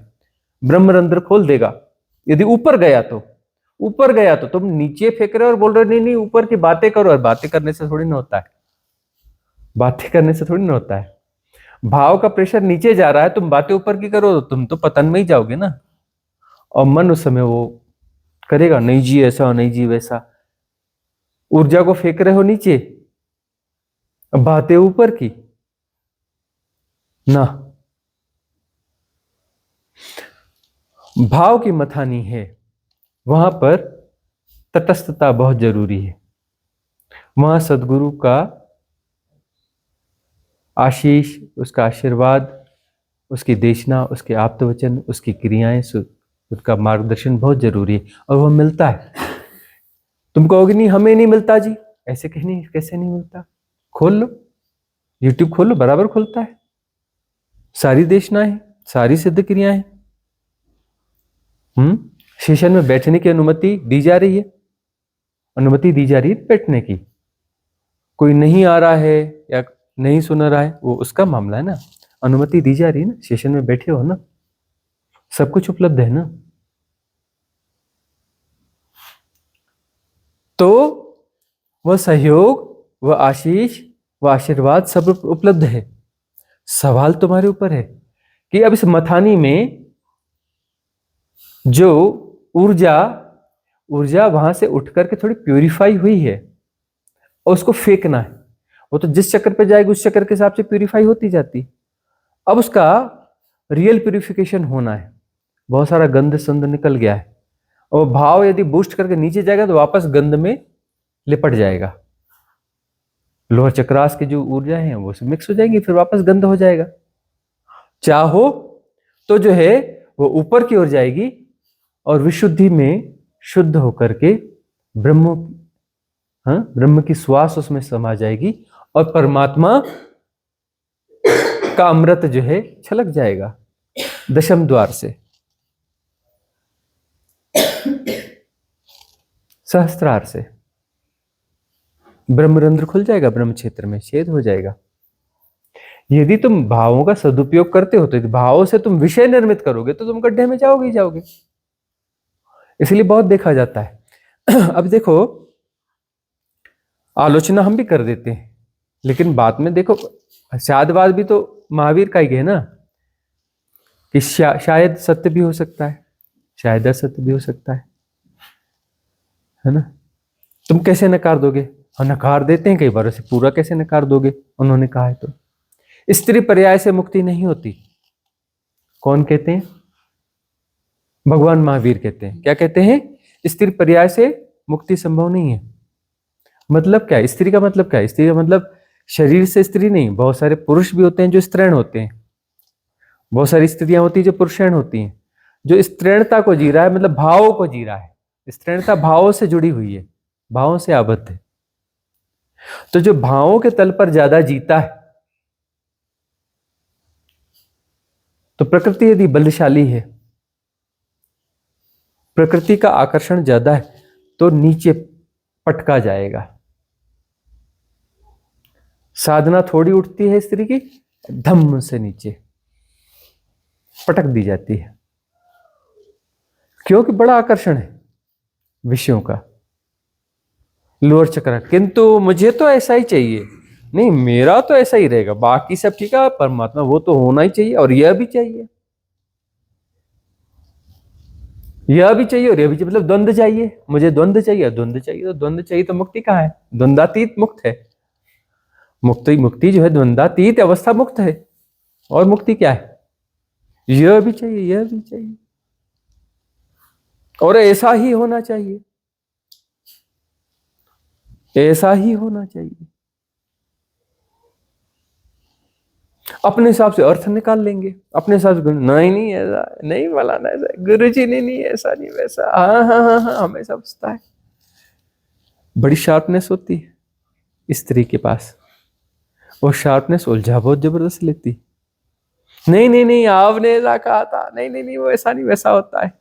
ब्रह्मरंध्र खोल देगा। यदि ऊपर गया तो तुम नीचे फेंक रहे हो और बोल रहे नहीं नहीं ऊपर की बातें करो, और बातें करने से थोड़ी ना होता है। बातें करने से थोड़ी ना होता है। भाव का प्रेशर नीचे जा रहा है, तुम बातें ऊपर की करो तो तुम तो पतन में ही जाओगे ना। और मन उस समय वो करेगा, नहीं जी ऐसा, नहीं जी वैसा। ऊर्जा को फेंक रहे हो नीचे, अब बातें ऊपर की ना। भाव की मथानी है, वहां पर तटस्थता बहुत जरूरी है। वहां सदगुरु का आशीष, उसका आशीर्वाद, उसकी देशना, उसके आप्तवचन, उसकी क्रियाएं, उसका मार्गदर्शन बहुत जरूरी है। और वह मिलता है। तुम कहोगे नहीं हमें नहीं मिलता जी, ऐसे कहनी कैसे नहीं मिलता? खोल लो, यूट्यूब खोल लो, बराबर खुलता है। सारी देशनाएं, सारी सिद्ध क्रियाएं। सेशन में बैठने की अनुमति दी जा रही है, अनुमति दी जा रही है बैठने की। कोई नहीं आ रहा है या नहीं सुन रहा है, वो उसका मामला है ना। अनुमति दी जा रही है ना, सेशन में बैठे हो ना, सब कुछ उपलब्ध है ना। तो वह सहयोग, वह आशीष, वह आशीर्वाद सब उपलब्ध है। सवाल तुम्हारे ऊपर है कि अब इस मथानी में जो ऊर्जा वहां से उठ करके थोड़ी प्यूरिफाई हुई है और उसको फेंकना है। वो तो जिस चक्कर पे जाएगी उस चक्कर के हिसाब से प्यूरिफाई होती जाती। अब उसका रियल प्यूरिफिकेशन होना है। बहुत सारा गंद संद निकल गया है, और भाव यदि बूस्ट करके नीचे जाएगा तो वापस गंद में लिपट जाएगा। लोअर चक्रास की जो ऊर्जा है वो मिक्स हो जाएंगी, फिर वापस गंद हो जाएगा। चाहो तो जो है वो ऊपर की ओर जाएगी और विशुद्धि में शुद्ध होकर के ब्रह्म की श्वास उसमें समा जाएगी, और परमात्मा का अमृत जो है छलक जाएगा दशम द्वार से, सहस्त्रार से। ब्रह्मरंध्र खुल जाएगा, ब्रह्म क्षेत्र में छेद हो जाएगा। यदि तुम भावों का सदुपयोग करते हो, तो भावों से तुम विषय निर्मित करोगे तो तुम गड्ढे में जाओगे ही जाओगे। इसलिए बहुत देखा जाता है। अब देखो, आलोचना हम भी कर देते हैं, लेकिन बाद में देखो शायदवाद भी तो महावीर का ही है ना, कि शायद सत्य भी हो सकता है, शायद असत्य भी हो सकता है ना। तुम कैसे नकार दोगे? हम नकार देते हैं कई बार, उसे पूरा कैसे नकार दोगे? उन्होंने कहा है तो। स्त्री पर्याय से मुक्ति नहीं होती। कौन कहते हैं? भगवान महावीर कहते हैं। क्या कहते हैं? स्त्री पर्याय से मुक्ति संभव नहीं है। मतलब क्या? स्त्री का मतलब क्या है? स्त्री का मतलब शरीर से स्त्री नहीं, बहुत सारे पुरुष भी होते हैं जो स्त्रीण होते हैं, बहुत सारी स्त्रियां होती हैं जो पुरुषैण होती हैं। जो स्त्रीणता को जी रहा है मतलब भावों को जी रहा है। स्त्रीणता भावों से जुड़ी हुई है, भावों से आबद्ध है। तो जो भावों के तल पर ज्यादा जीता है, तो प्रकृति यदि बलशाली है, प्रकृति का आकर्षण ज्यादा है, तो नीचे पटका जाएगा। साधना थोड़ी उठती है स्त्री की, धम्म से नीचे पटक दी जाती है, क्योंकि बड़ा आकर्षण है विषयों का, लोअर चक्र। किंतु मुझे तो ऐसा ही चाहिए, नहीं मेरा तो ऐसा ही रहेगा, बाकी सब ठीक है, परमात्मा वो तो होना ही चाहिए, और यह भी चाहिए, यह भी चाहिए और यह भी चाहिए, मतलब द्वंद्व चाहिए। मुझे द्वंद्व चाहिए, द्वंद्व चाहिए, तो द्वंद्व चाहिए तो मुक्ति कहाँ है? द्वंद्वातीत मुक्त है। मुक्ति जो है द्वंद्वातीत अवस्था मुक्त है। और मुक्ति क्या है? यह भी चाहिए, यह भी चाहिए, और ऐसा ही होना चाहिए, ऐसा ही होना चाहिए। अपने हिसाब से अर्थ निकाल लेंगे, अपने हिसाब से नहीं ऐसा नहीं, मौलाना ऐसा, गुरु जी ने नहीं ऐसा नहीं वैसा, हाँ हाँ हाँ हाँ हमें सब पता है। बड़ी शार्पनेस होती है स्त्री के पास, वो शार्पनेस उलझा बहुत जबरदस्त लेती। नहीं नहीं नहीं, आपने ऐसा कहा था, नहीं नहीं नहीं, वो ऐसा नहीं, वैसा होता है।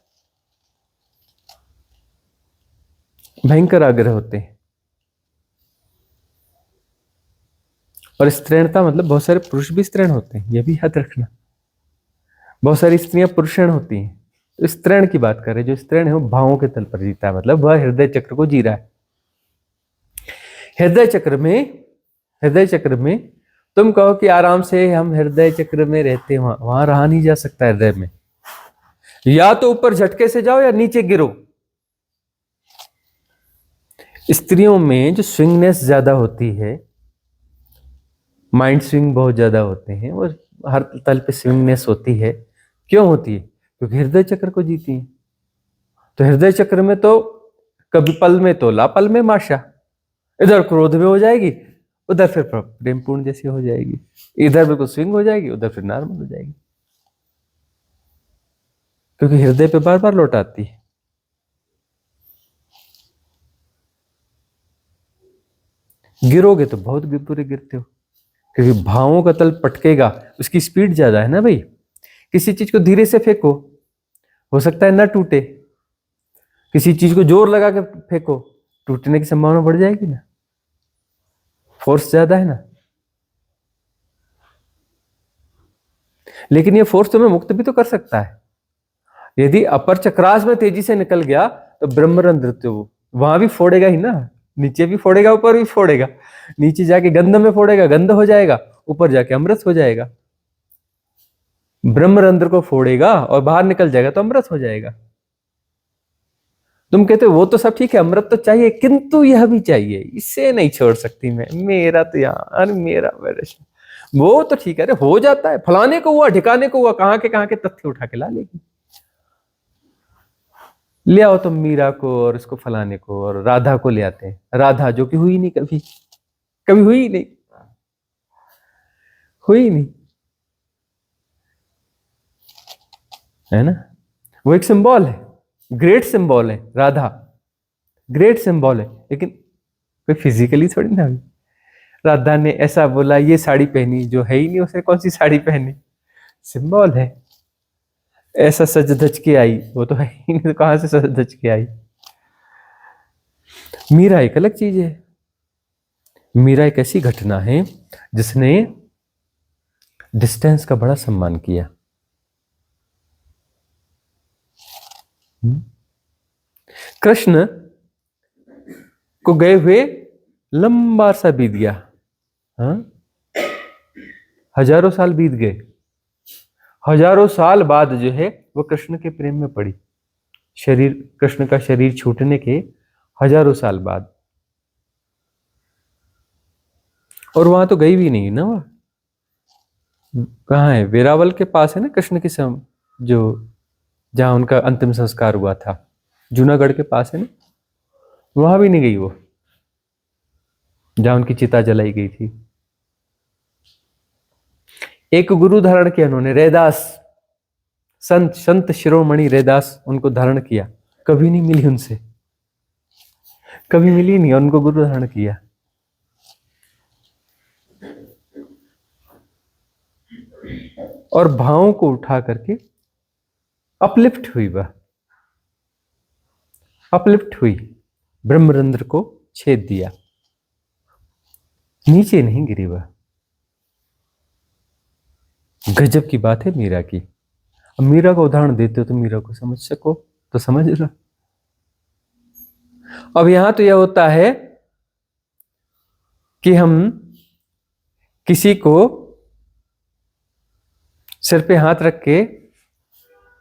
भयंकर आग्रह होते हैं। और स्त्रीणता मतलब बहुत सारे पुरुष भी स्त्रीण होते हैं, ये भी याद रखना। बहुत सारी स्त्रियां पुरुषण होती हैं। तो स्त्रीण की बात कर रहे हैं, जो स्त्रीण है वो भावों के तल पर जीता है, मतलब वह हृदय चक्र को जी रहा है। हृदय चक्र में तुम कहो कि आराम से हम हृदय चक्र में रहते हैं, वहां रहा नहीं जा सकता। हृदय में या तो ऊपर झटके से जाओ या नीचे गिरो। स्त्रियों में जो स्विंगनेस ज्यादा होती है, माइंड स्विंग बहुत ज्यादा होते हैं, और हर तल पे स्विंगनेस होती है। क्यों होती है? क्योंकि हृदय चक्र को जीती है। तो हृदय चक्र में तो कभी पल में तोला पल में माशा, इधर क्रोध में हो जाएगी, उधर फिर प्रेम पूर्ण जैसी हो जाएगी, इधर बिल्कुल स्विंग हो जाएगी, उधर फिर नॉर्मल हो जाएगी, क्योंकि हृदय पे बार बार लौट आती है। गिरोगे तो बहुत बुरे गिरते हो, क्योंकि भावों का तल पटकेगा, उसकी स्पीड ज्यादा है ना भाई। किसी चीज को धीरे से फेंको, हो सकता है ना टूटे। किसी चीज को जोर लगा के फेंको, टूटने की संभावना बढ़ जाएगी ना, फोर्स ज्यादा है ना। लेकिन ये फोर्स तुम्हें मुक्त भी तो कर सकता है। यदि अपर चक्रास में तेजी से निकल गया तो ब्रह्मरंध्र तो वहां भी फोड़ेगा ही ना, नीचे भी फोड़ेगा, ऊपर भी फोड़ेगा। नीचे जाके गंध में फोड़ेगा, गंध हो जाएगा, ऊपर जाके अमृत हो जाएगा। ब्रह्मरंध्र को फोड़ेगा और बाहर निकल जाएगा तो अमृत हो जाएगा। तुम कहते हो वो तो सब ठीक है, अमृत तो चाहिए, किंतु यह भी चाहिए, इसे नहीं छोड़ सकती मैं, मेरा तो यार मेरा वो तो ठीक है, अरे हो जाता है, फलाने को हुआ, ठिकाने को हुआ, कहां के तथ्य उठा के ला लेगी। ले आओ तुम मीरा को और इसको फलाने को और राधा को ले आते हैं। राधा जो कि हुई नहीं, कभी हुई नहीं, है ना। वो एक सिंबल है, ग्रेट सिंबल है राधा, ग्रेट सिंबल है, लेकिन कोई फिजिकली थोड़ी ना हुई। राधा ने ऐसा बोला, ये साड़ी पहनी, जो है ही नहीं, उसने कौन सी साड़ी पहनी, सिंबल है। ऐसा सज धज के आई, वो तो है ही नहीं, तो कहां से सज धज के आई। मीरा एक अलग चीज है। मीरा एक ऐसी घटना है जिसने डिस्टेंस का बड़ा सम्मान किया। कृष्ण को गए हुए लंबा सा बीत गया, हाँ? हजारों साल बीत गए। हजारों साल बाद जो है वो कृष्ण के प्रेम में पड़ी, कृष्ण का शरीर छूटने के हजारों साल बाद। और वहां तो गई भी नहीं ना, वो कहाँ है, वेरावल के पास है ना कृष्ण की जो जहां उनका अंतिम संस्कार हुआ था, जूनागढ़ के पास है ना, वहां भी नहीं गई वो, जहां उनकी चिता जलाई गई थी। एक गुरु धारण किया उन्होंने, रैदास, संत शिरोमणि रैदास, उनको धारण किया, कभी नहीं मिली उनसे, कभी मिली नहीं, उनको गुरु धारण किया। और भावों को उठा करके अपलिफ्ट हुई, वह अपलिफ्ट हुई, ब्रह्मरंध्र को छेद दिया, नीचे नहीं गिरी वह। गजब की बात है मीरा की। अब मीरा का उदाहरण देते हो तो मीरा को समझ सको तो समझ लो। अब यहां तो यह होता है कि हम किसी को सिर पे हाथ रख के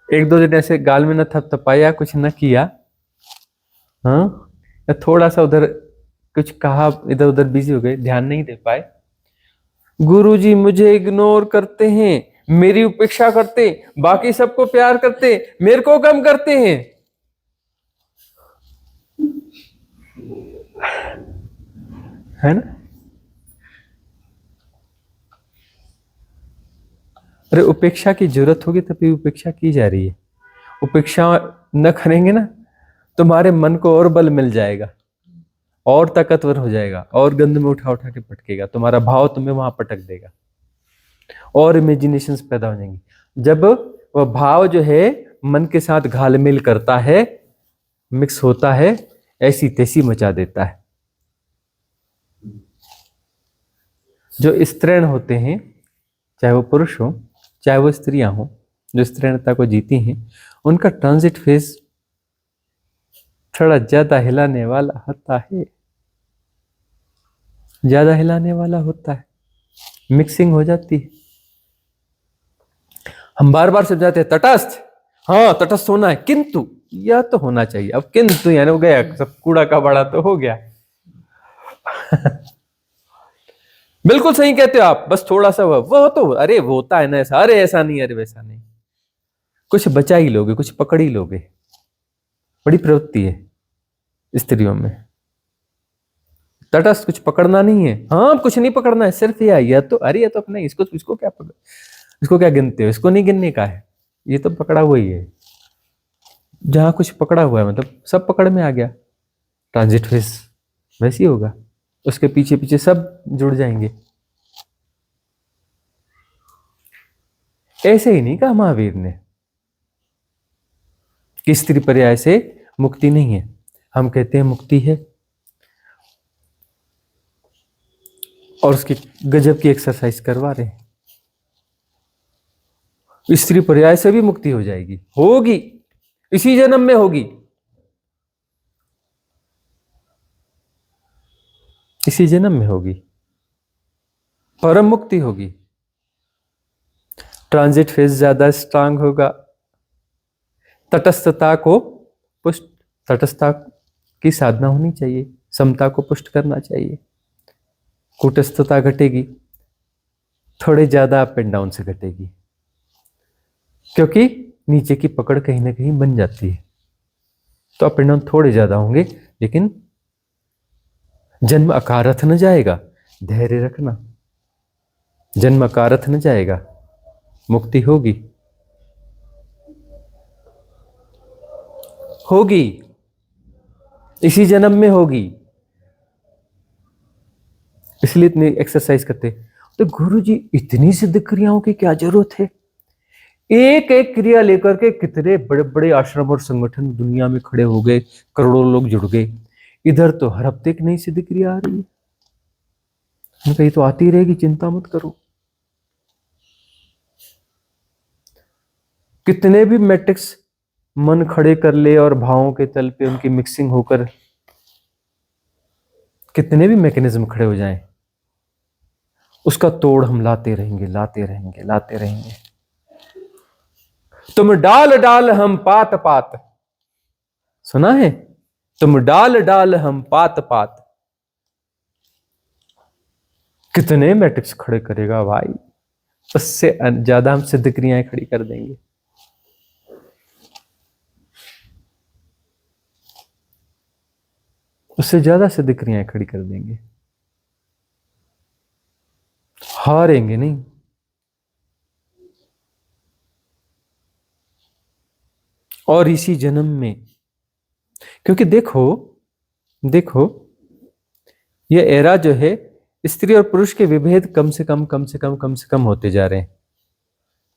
एक दो दिन ऐसे गाल में न थपथपाया, कुछ न किया, हाँ, या थोड़ा सा उधर कुछ कहा, इधर उधर बिजी हो गए, ध्यान नहीं दे पाए, गुरुजी मुझे इग्नोर करते हैं, मेरी उपेक्षा करते, बाकी सबको प्यार करते, मेरे को कम करते हैं, है ना। अरे उपेक्षा की जरूरत होगी तभी उपेक्षा की जा रही है। उपेक्षा न करेंगे ना, तुम्हारे मन को और बल मिल जाएगा, और ताकतवर हो जाएगा, और गंध में उठा उठा के पटकेगा, तुम्हारा भाव तुम्हें वहां पटक देगा। और इमेजिनेशंस पैदा हो जाएंगी। जब वह भाव जो है मन के साथ घालमेल करता है, मिक्स होता है, ऐसी तैसी मचा देता है। जो स्त्रीण होते हैं, चाहे वो पुरुष हो चाहे वो स्त्रियां हो, जो स्त्रीणता को जीती हैं, उनका ट्रांजिट फेज थोड़ा ज्यादा हिलाने वाला होता है, ज्यादा हिलाने वाला होता है, मिक्सिंग हो जाती है। हम बार बार समझाते हैं तटस्थ, हाँ तटस्थ होना है, किंतु यह तो होना चाहिए। अब किंतु यानी हो गया, सब कूड़ा का बड़ा तो हो गया। बिल्कुल सही कहते हो आप, बस थोड़ा सा वो तो अरे वो होता है ना ऐसा, अरे ऐसा नहीं, अरे वैसा नहीं। कुछ बचा ही लोगे, कुछ पकड़ ही लोगे। बड़ी प्रवृत्ति है स्त्रियों में, तटस्थ कुछ पकड़ना नहीं है। हाँ कुछ नहीं पकड़ना है, सिर्फ यह तो अरे ये तो अपना, इसको क्या पकड़, इसको क्या गिनते हो, इसको नहीं गिनने का है, ये तो पकड़ा हुआ ही है। जहां कुछ पकड़ा हुआ है मतलब सब पकड़ में आ गया। ट्रांजिट फेज वैसे ही होगा, उसके पीछे पीछे सब जुड़ जाएंगे। ऐसे ही नहीं कहा महावीर ने कि स्त्री पर्याय से मुक्ति नहीं है। हम कहते हैं मुक्ति है, और उसकी गजब की एक्सरसाइज करवा रहे हैं। स्त्री पर्याय से भी मुक्ति हो जाएगी, होगी, इसी जन्म में होगी, इसी जन्म में होगी, परम मुक्ति होगी। ट्रांजिट फेज ज्यादा स्ट्रांग होगा। तटस्थता को पुष्ट, तटस्थता की साधना होनी चाहिए, समता को पुष्ट करना चाहिए। कूटस्थता घटेगी, थोड़े ज्यादा अप एंड डाउन से घटेगी, क्योंकि नीचे की पकड़ कहीं ना कहीं बन जाती है। तो अप एंड डाउन थोड़े ज्यादा होंगे, लेकिन जन्म अकारथ न जाएगा, धैर्य रखना। जन्म अकारथ न जाएगा, मुक्ति होगी, होगी, इसी जन्म में होगी। इसलिए इतनी एक्सरसाइज करते। तो गुरुजी इतनी सिद्ध क्रियाओं की क्या जरूरत है? एक एक क्रिया लेकर के कितने बड़े बड़े आश्रम और संगठन दुनिया में खड़े हो गए, करोड़ों लोग जुड़ गए। इधर तो हर हफ्ते एक नई सिद्ध क्रिया आ रही है, कहीं तो आती रहेगी, चिंता मत करो। कितने भी मैट्रिक्स मन खड़े कर ले और भावों के तल पे उनकी मिक्सिंग होकर कितने भी मैकेनिज्म खड़े हो जाएं, उसका तोड़ हम लाते रहेंगे, लाते रहेंगे, लाते रहेंगे। तुम डाल डाल हम पात पात, सुना है? तुम डाल डाल हम पात पात। कितने मैट्रिक्स खड़े करेगा भाई, उससे ज्यादा हम सिद्ध क्रियाएं खड़ी कर देंगे। उससे ज्यादा सिद्ध क्रियाएं खड़ी कर देंगे, हारेंगे नहीं। और इसी जन्म में, क्योंकि देखो देखो ये एरा जो है, स्त्री और पुरुष के विभेद कम से कम होते जा रहे हैं।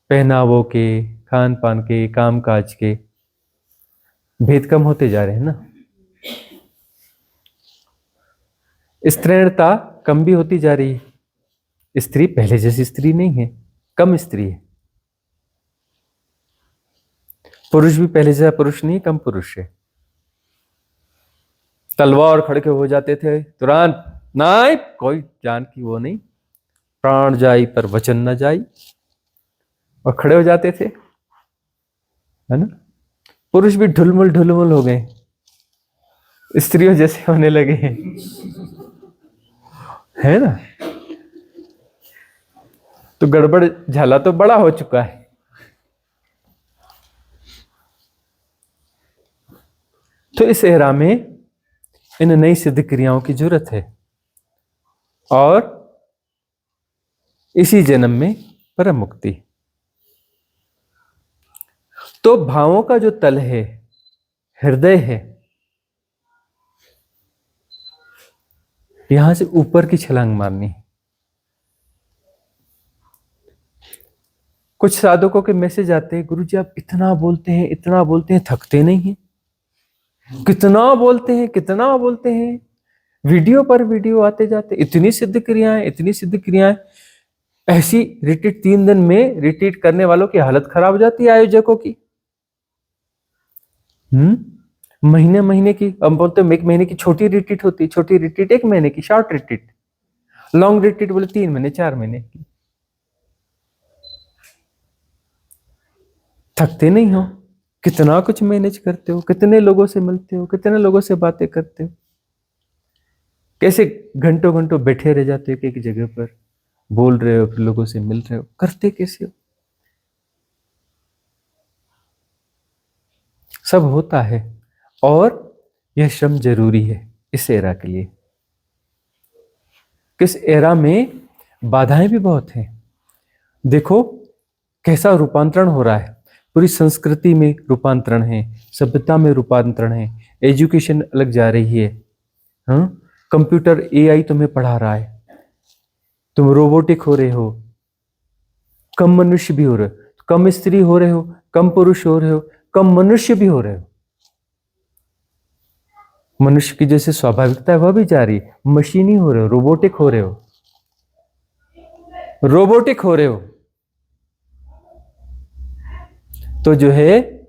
पहनावों के, खान पान के, कामकाज के भेद कम होते जा रहे हैं ना। स्त्रीणता कम भी होती जा रही है। स्त्री पहले जैसी स्त्री नहीं है, कम स्त्री है। पुरुष भी पहले जैसा पुरुष नहीं, कम पुरुष है। तलवार खड़के हो जाते थे तुरंत, नहीं कोई जान की वो नहीं, प्राण जाई पर वचन न जाई, और खड़े हो जाते थे, है ना। पुरुष भी ढुलमुल हो गए, स्त्रियों जैसे होने लगे हैं, है ना। तो गड़बड़ झाला तो बड़ा हो चुका है। तो इस एरा में इन नई सिद्ध क्रियाओं की जरूरत है, और इसी जन्म में परम मुक्ति। तो भावों का जो तल है, हृदय है, यहां से ऊपर की छलांग मारनी है। कुछ साधकों के मैसेज आते हैं, गुरुजी आप इतना बोलते हैं, थकते नहीं हैं। कितना बोलते हैं, वीडियो पर वीडियो आते जाते, इतनी सिद्ध क्रियाएं। ऐसी रिट्रीट 3 दिन में रिट्रीट करने वालों की हालत खराब हो जाती है, आयोजकों की। महीने की, हम बोलते हैं 1 महीने की छोटी रिट्रीट होती है, छोटी रिट्रीट 1 महीने की, शॉर्ट रिट्रीट। लॉन्ग रिट्रीट बोले 3 महीने 4 महीने की। थकते नहीं हो, कितना कुछ मैनेज करते हो, कितने लोगों से मिलते हो, कितने लोगों से बातें करते हो, कैसे घंटों घंटों बैठे रह जाते हो एक जगह पर, बोल रहे हो, फिर लोगों से मिल रहे हो, करते कैसे हो? सब होता है और यह श्रम जरूरी है इस एरा के लिए। किस एरा में बाधाएं भी बहुत हैं। देखो कैसा रूपांतरण हो रहा है, पूरी संस्कृति में रूपांतरण है, सभ्यता में रूपांतरण है, एजुकेशन अलग जा रही है। कंप्यूटर एआई तुम्हें पढ़ा रहा है, तुम रोबोटिक हो रहे हो, कम मनुष्य भी हो रहे हो, कम स्त्री हो रहे हो, कम पुरुष हो रहे हो, कम मनुष्य भी हो रहे हो। मनुष्य की जैसे स्वाभाविकता है वह भी जा रही है, मशीनी हो रहे हो, रोबोटिक हो रहे हो। तो जो है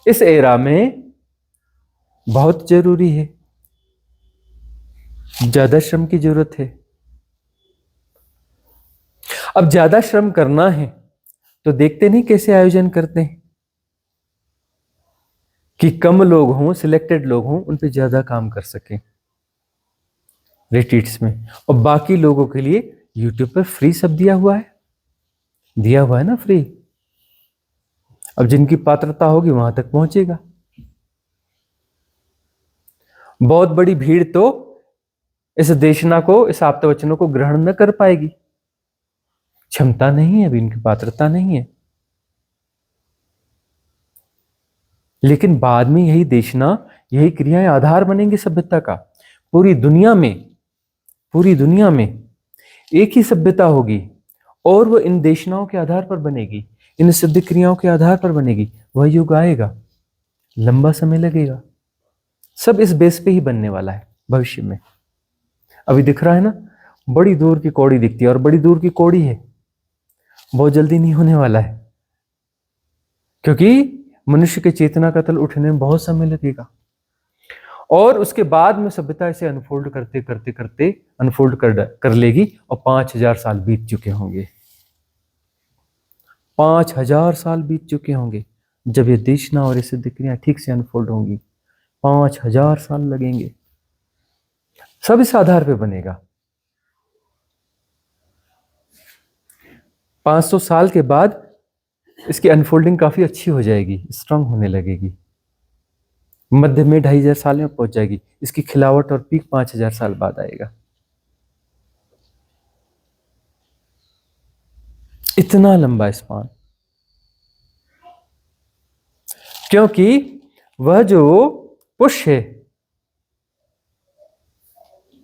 इस एरा में बहुत जरूरी है, ज्यादा श्रम की जरूरत है। अब ज्यादा श्रम करना है तो देखते नहीं कैसे आयोजन करते हैं कि कम लोग हों, सिलेक्टेड लोग हों, उन पे ज्यादा काम कर सकें रिट्रीट्स में, और बाकी लोगों के लिए यूट्यूब पर फ्री सब दिया हुआ है ना, फ्री। अब जिनकी पात्रता होगी वहां तक पहुंचेगा। बहुत बड़ी भीड़ तो इस देशना को, इस आप्तवचनों को ग्रहण न कर पाएगी, क्षमता नहीं है, अभी इनकी पात्रता नहीं है। लेकिन बाद में यही देशना, यही क्रियाएं आधार बनेंगी सभ्यता का। पूरी दुनिया में एक ही सभ्यता होगी और वो इन देशनाओं के आधार पर बनेगी, इन सिद्ध क्रियाओं के आधार पर बनेगी। वह युग आएगा, लंबा समय लगेगा, सब इस बेस पे ही बनने वाला है भविष्य में। अभी दिख रहा है ना, बड़ी दूर की कौड़ी दिखती है, और बड़ी दूर की कौड़ी है, बहुत जल्दी नहीं होने वाला है, क्योंकि मनुष्य के चेतना का तल उठने में बहुत समय लगेगा। और उसके बाद में सभ्यता इसे अनफोल्ड करते अनफोल्ड कर लेगी, और 5000 साल बीत चुके होंगे। 5000 साल बीत चुके होंगे जब ये देशना और ये सिद्ध क्रियाएं ठीक से अनफोल्ड होंगी। 5000 साल लगेंगे, सब इस आधार पे बनेगा। 500 साल के बाद इसकी अनफोल्डिंग काफी अच्छी हो जाएगी, स्ट्रांग होने लगेगी, मध्य में 2500 साल में पहुंच जाएगी। इसकी खिलावट और पीक 5000 साल बाद आएगा। इतना लंबा स्पान, क्योंकि वह जो पुश है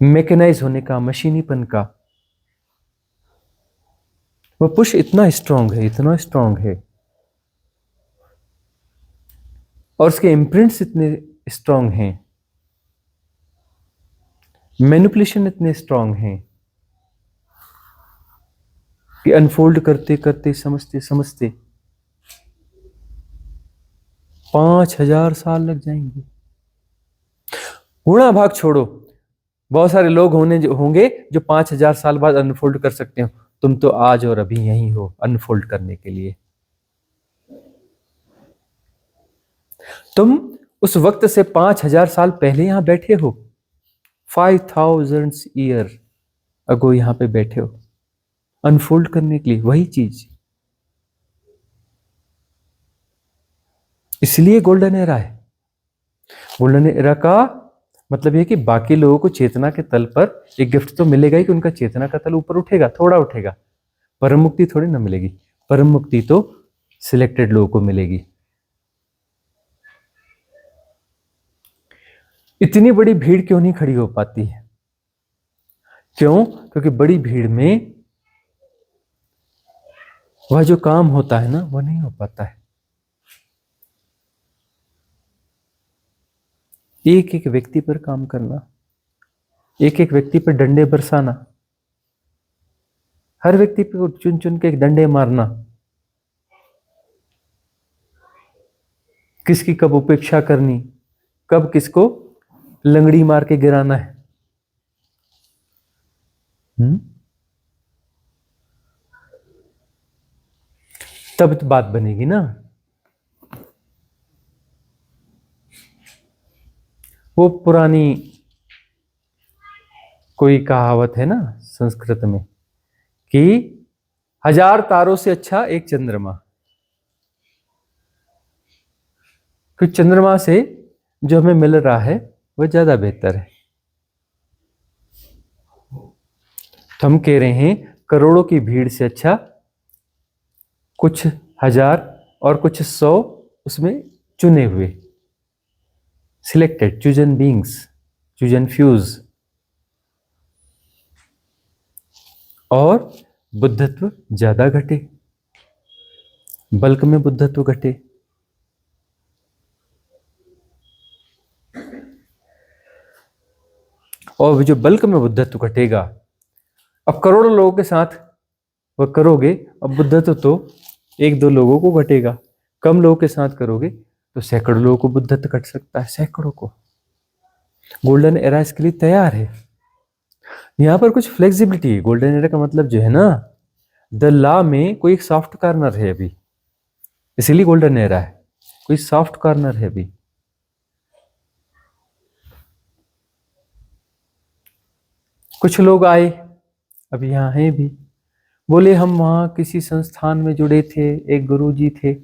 मैकेनाइज होने का, मशीनीपन का, वह पुश इतना स्ट्रांग है, और उसके इम्प्रिंट्स इतने स्ट्रांग हैं, मैनिपुलेशन इतने स्ट्रांग हैं कि अनफोल्ड करते समझते 5000 साल लग जाएंगे। गुणा भाग छोड़ो, बहुत सारे लोग होंगे जो 5000 साल बाद अनफोल्ड कर सकते हो। तुम तो आज और अभी यहीं हो अनफोल्ड करने के लिए। तुम उस वक्त से 5000 साल पहले यहां बैठे हो, 5000 ईयर अगो यहां पे बैठे हो अनफोल्ड करने के लिए वही चीज। इसलिए गोल्डन एरा है। गोल्डन एरा का मतलब यह कि बाकी लोगों को चेतना के तल पर एक गिफ्ट तो मिलेगा ही कि उनका चेतना का तल ऊपर उठेगा, थोड़ा उठेगा। परम मुक्ति थोड़ी ना मिलेगी, परम मुक्ति तो सिलेक्टेड लोगों को मिलेगी। इतनी बड़ी भीड़ क्यों नहीं खड़ी हो पाती है? क्यों? क्योंकि बड़ी भीड़ में वह जो काम होता है ना, वह नहीं हो पाता है। एक एक व्यक्ति पर काम करना, एक एक व्यक्ति पर डंडे बरसाना, हर व्यक्ति पर चुन चुन के एक डंडे मारना, किसकी कब उपेक्षा करनी, कब किसको लंगड़ी मार के गिराना है। तब तो बात बनेगी ना। वो पुरानी कोई कहावत है ना संस्कृत में कि 1000 तारों से अच्छा एक चंद्रमा। कुछ चंद्रमा से जो हमें मिल रहा है वह ज्यादा बेहतर है। तो हम कह रहे हैं करोड़ों की भीड़ से अच्छा कुछ 1000 और कुछ 100 उसमें चुने हुए, selected, chosen beings, chosen fuse. और बुद्धत्व ज्यादा घटे, बल्क में बुद्धत्व घटे। और जो बल्क में बुद्धत्व घटेगा, अब करोड़ों लोगों के साथ वह करोगे, अब बुद्धत्व तो 1-2 लोगों को घटेगा। कम लोगों के साथ करोगे तो सैकड़ों लोगों को बुद्धत्व घट सकता है, सैकड़ों को। गोल्डन एरा इसके लिए तैयार है। यहां पर कुछ फ्लेक्सिबिलिटी है। गोल्डन एरा का मतलब जो है ना, द लॉ में कोई एक सॉफ्ट कॉर्नर है अभी, इसीलिए गोल्डन एरा है। कोई सॉफ्ट कॉर्नर है अभी। कुछ लोग आए, अब यहां हैं भी, बोले हम वहां किसी संस्थान में जुड़े थे, एक गुरुजी थे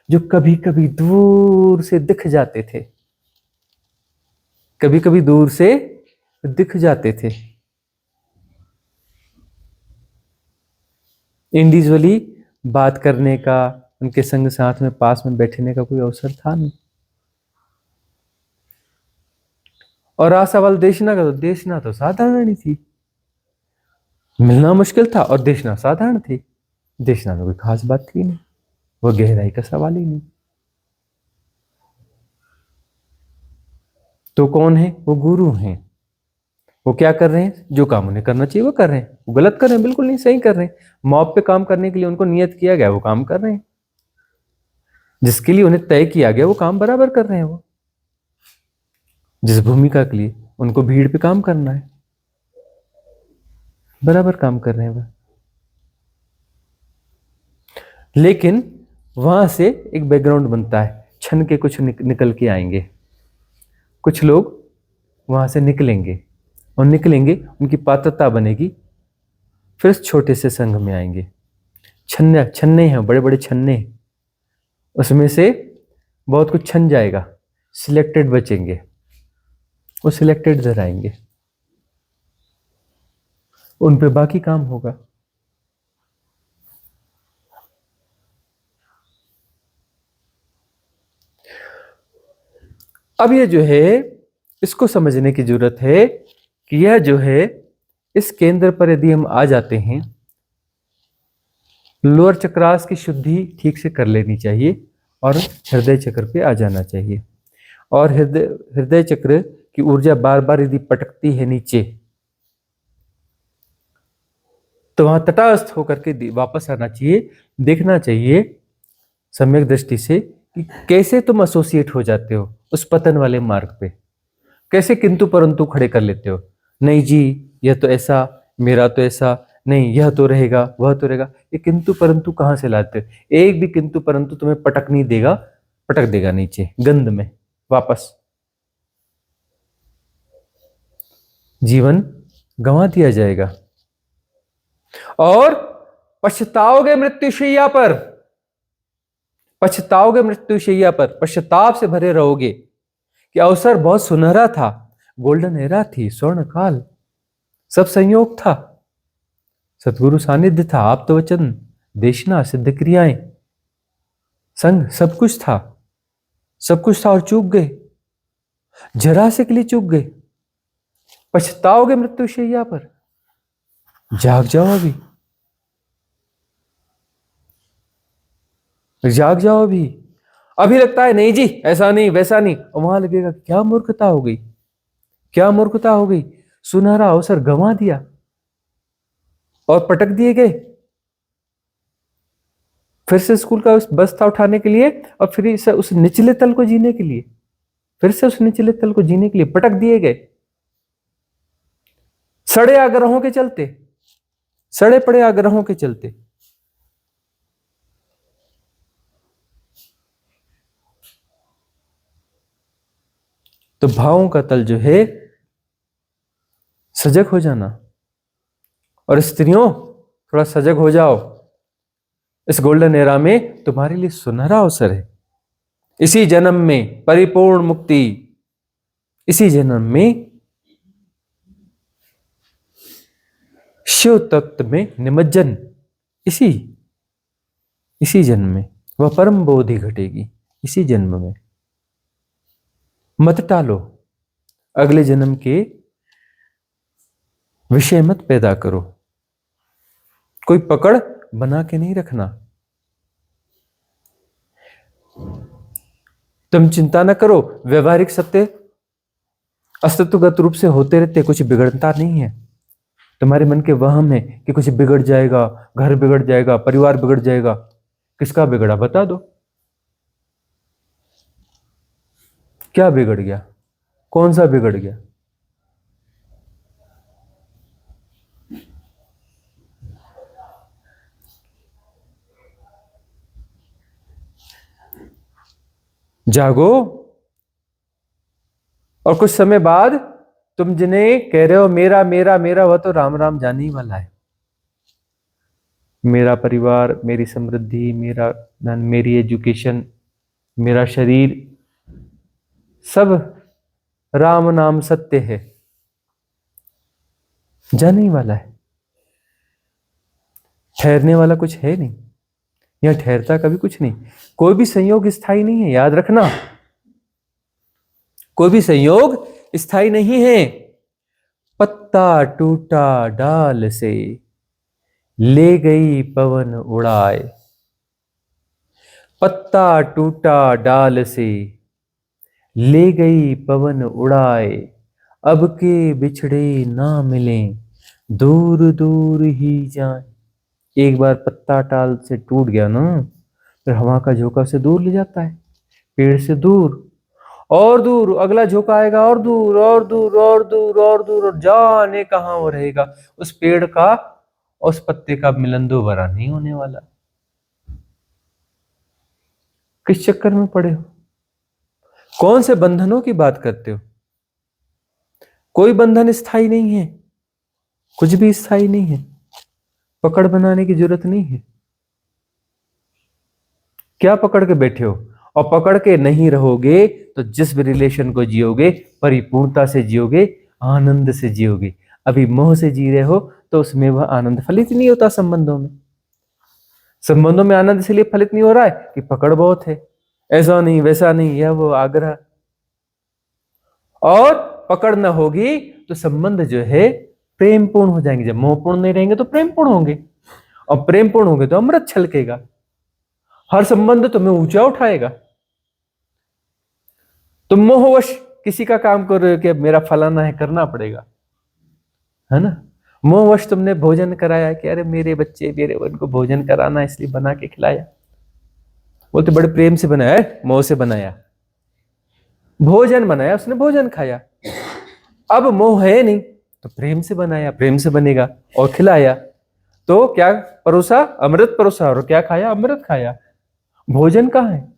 जो कभी कभी दूर से दिख जाते थे, कभी कभी दूर से दिख जाते थे। इंडिविजुअली बात करने का, उनके संग साथ में पास में बैठने का कोई अवसर था नहीं। और रहा सवाल देशना का, तो देशना तो साधारण ही थी, मिलना मुश्किल था और देशना साधारण थी। देशना में कोई खास बात थी नहीं, वो गहराई का सवाल ही नहीं। तो कौन है? वो गुरु हैं। वो क्या कर रहे हैं? जो काम उन्हें करना चाहिए वो कर रहे हैं। वो गलत कर रहे हैं? बिल्कुल नहीं, सही कर रहे हैं। मॉब पे काम करने के लिए उनको नियत किया गया, वो काम कर रहे हैं। जिसके लिए उन्हें तय किया गया वो काम बराबर कर रहे हैं। वो जिस भूमिका के लिए उनको भीड़ पे काम करना है, बराबर काम कर रहे हैं वो। लेकिन वहां से एक बैकग्राउंड बनता है, छन के कुछ निकल के आएंगे। कुछ लोग वहां से निकलेंगे और निकलेंगे, उनकी पात्रता बनेगी, फिर इस छोटे से संघ में आएंगे। छन्ने हैं, बड़े बड़े छन्ने, उसमें से बहुत कुछ छन जाएगा, सिलेक्टेड बचेंगे। वो सिलेक्टेड इधर आएंगे, उन पे बाकी काम होगा। अब ये जो है, इसको समझने की जरूरत है कि यह जो है, इस केंद्र पर यदि हम आ जाते हैं, लोअर चक्रास की शुद्धि ठीक से कर लेनी चाहिए और हृदय चक्र पे आ जाना चाहिए। और हृदय चक्र की ऊर्जा बार बार यदि पटकती है नीचे, तो वहां तटस्थ होकर के वापस आना चाहिए। देखना चाहिए सम्यक दृष्टि से कि कैसे तुम एसोसिएट हो जाते हो उस पतन वाले मार्ग पे, कैसे किंतु परंतु खड़े कर लेते हो। नहीं जी, यह तो ऐसा, मेरा तो ऐसा नहीं, यह तो रहेगा, वह तो रहेगा। ये किंतु परंतु कहां से लाते हो? एक भी किंतु परंतु तुम्हें पटक नहीं देगा, पटक देगा नीचे गंध में वापस। जीवन गंवा दिया जाएगा और पछताओगे मृत्युशैया पर, पछताओगे मृत्युशैया पर, पश्चाताप से भरे रहोगे कि अवसर बहुत सुनहरा था, गोल्डन एरा थी, स्वर्ण काल, सब संयोग था, सतगुरु सानिध्य था, आप्त वचन, देशना, सिद्ध क्रियाएं, संग, सब कुछ था, सब कुछ था और चूक गए, जरा से के लिए चूक गए। पछताओगे मृत्युशैया पर, जाग जाओ अभी। जाग जाओ अभी। अभी लगता है नहीं जी ऐसा नहीं वैसा नहीं, और वहां लगेगा क्या मूर्खता हो गई, क्या मूर्खता हो गई, सुनहरा अवसर गंवा दिया और पटक दिए गए। फिर से स्कूल का उस बस्ता उठाने के लिए और फिर से उस निचले तल को जीने के लिए, फिर से उस निचले तल को जीने के लिए पटक दिए गए, सड़े आग्रहों के चलते, सड़े पड़े आग्रहों के चलते। तो भावों का तल जो है सजग हो जाना। और स्त्रियों थोड़ा सजग हो जाओ, इस गोल्डन एरा में तुम्हारे लिए सुनहरा अवसर है। इसी जन्म में परिपूर्ण मुक्ति, इसी जन्म में शिव तत्व में निमज्जन, इसी जन्म में वह परम बोधि घटेगी, इसी जन्म में। मत टालो, अगले जन्म के विषय मत पैदा करो, कोई पकड़ बना के नहीं रखना। तुम चिंता न करो, व्यवहारिक सत्य अस्तित्वगत रूप से होते रहते, कुछ बिगड़ता नहीं है। तुम्हारे मन के वहम है कि कुछ बिगड़ जाएगा, घर बिगड़ जाएगा, परिवार बिगड़ जाएगा। किसका बिगड़ा बता दो, क्या बिगड़ गया, कौन सा बिगड़ गया? जागो, और कुछ समय बाद तुम जिन्हें कह रहे हो मेरा मेरा मेरा, वह तो राम राम जाने ही वाला है। मेरा परिवार, मेरी समृद्धि, मेरा धन, मेरी एजुकेशन, मेरा शरीर, सब राम नाम सत्य है, जाने ही वाला है। ठहरने वाला कुछ है नहीं, यह ठहरता कभी कुछ नहीं। कोई भी संयोग स्थायी नहीं है, याद रखना, कोई भी संयोग स्थायी नहीं है। पत्ता टूटा डाल से, ले गई पवन उड़ाए। पत्ता टूटा डाल से, ले गई पवन उड़ाए। अब के बिछड़े ना मिलें, दूर दूर ही जाए। एक बार पत्ता टाल से टूट गया ना, फिर हवा का झोंका से दूर ले जाता है, पेड़ से दूर और दूर, अगला झोंका आएगा और दूर और दूर और दूर और दूर, और जाने कहां वो रहेगा। उस पेड़ का उस पत्ते का मिलन दोबारा नहीं होने वाला। किस चक्कर में पड़े हो, कौन से बंधनों की बात करते हो? कोई बंधन स्थायी नहीं है, कुछ भी स्थायी नहीं है, पकड़ बनाने की जरूरत नहीं है। क्या पकड़ के बैठे हो? और पकड़ के नहीं रहोगे तो जिस भी रिलेशन को जियोगे परिपूर्णता से जियोगे, आनंद से जियोगे। अभी मोह से जी रहे हो तो उसमें वह आनंद फलित नहीं होता। संबंधों में आनंद इसलिए फलित नहीं हो रहा है कि पकड़ बहुत है, ऐसा नहीं वैसा नहीं, यह वो आग्रह। और पकड़ न होगी तो संबंध जो है प्रेमपूर्ण हो जाएंगे। जब मोहपूर्ण नहीं रहेंगे तो प्रेमपूर्ण होंगे, और प्रेमपूर्ण होंगे तो अमृत छलकेगा। हर संबंध तुम्हें ऊंचा उठाएगा। तुम मोहवश किसी का काम कर रहे हो कि अब मेरा फलाना है, करना पड़ेगा, है ना। मोहवश तुमने भोजन कराया कि अरे मेरे बच्चे, मेरे उनको भोजन कराना इसलिए बना के खिलाया, वो तो बड़े प्रेम से बनाया है, मोह से बनाया। भोजन बनाया, उसने भोजन खाया। अब मोह है नहीं तो प्रेम से बनाया, प्रेम से बनेगा और खिलाया। तो क्या परोसा? अमृत परोसा। और क्या खाया? अमृत खाया। भोजन कहाँ है?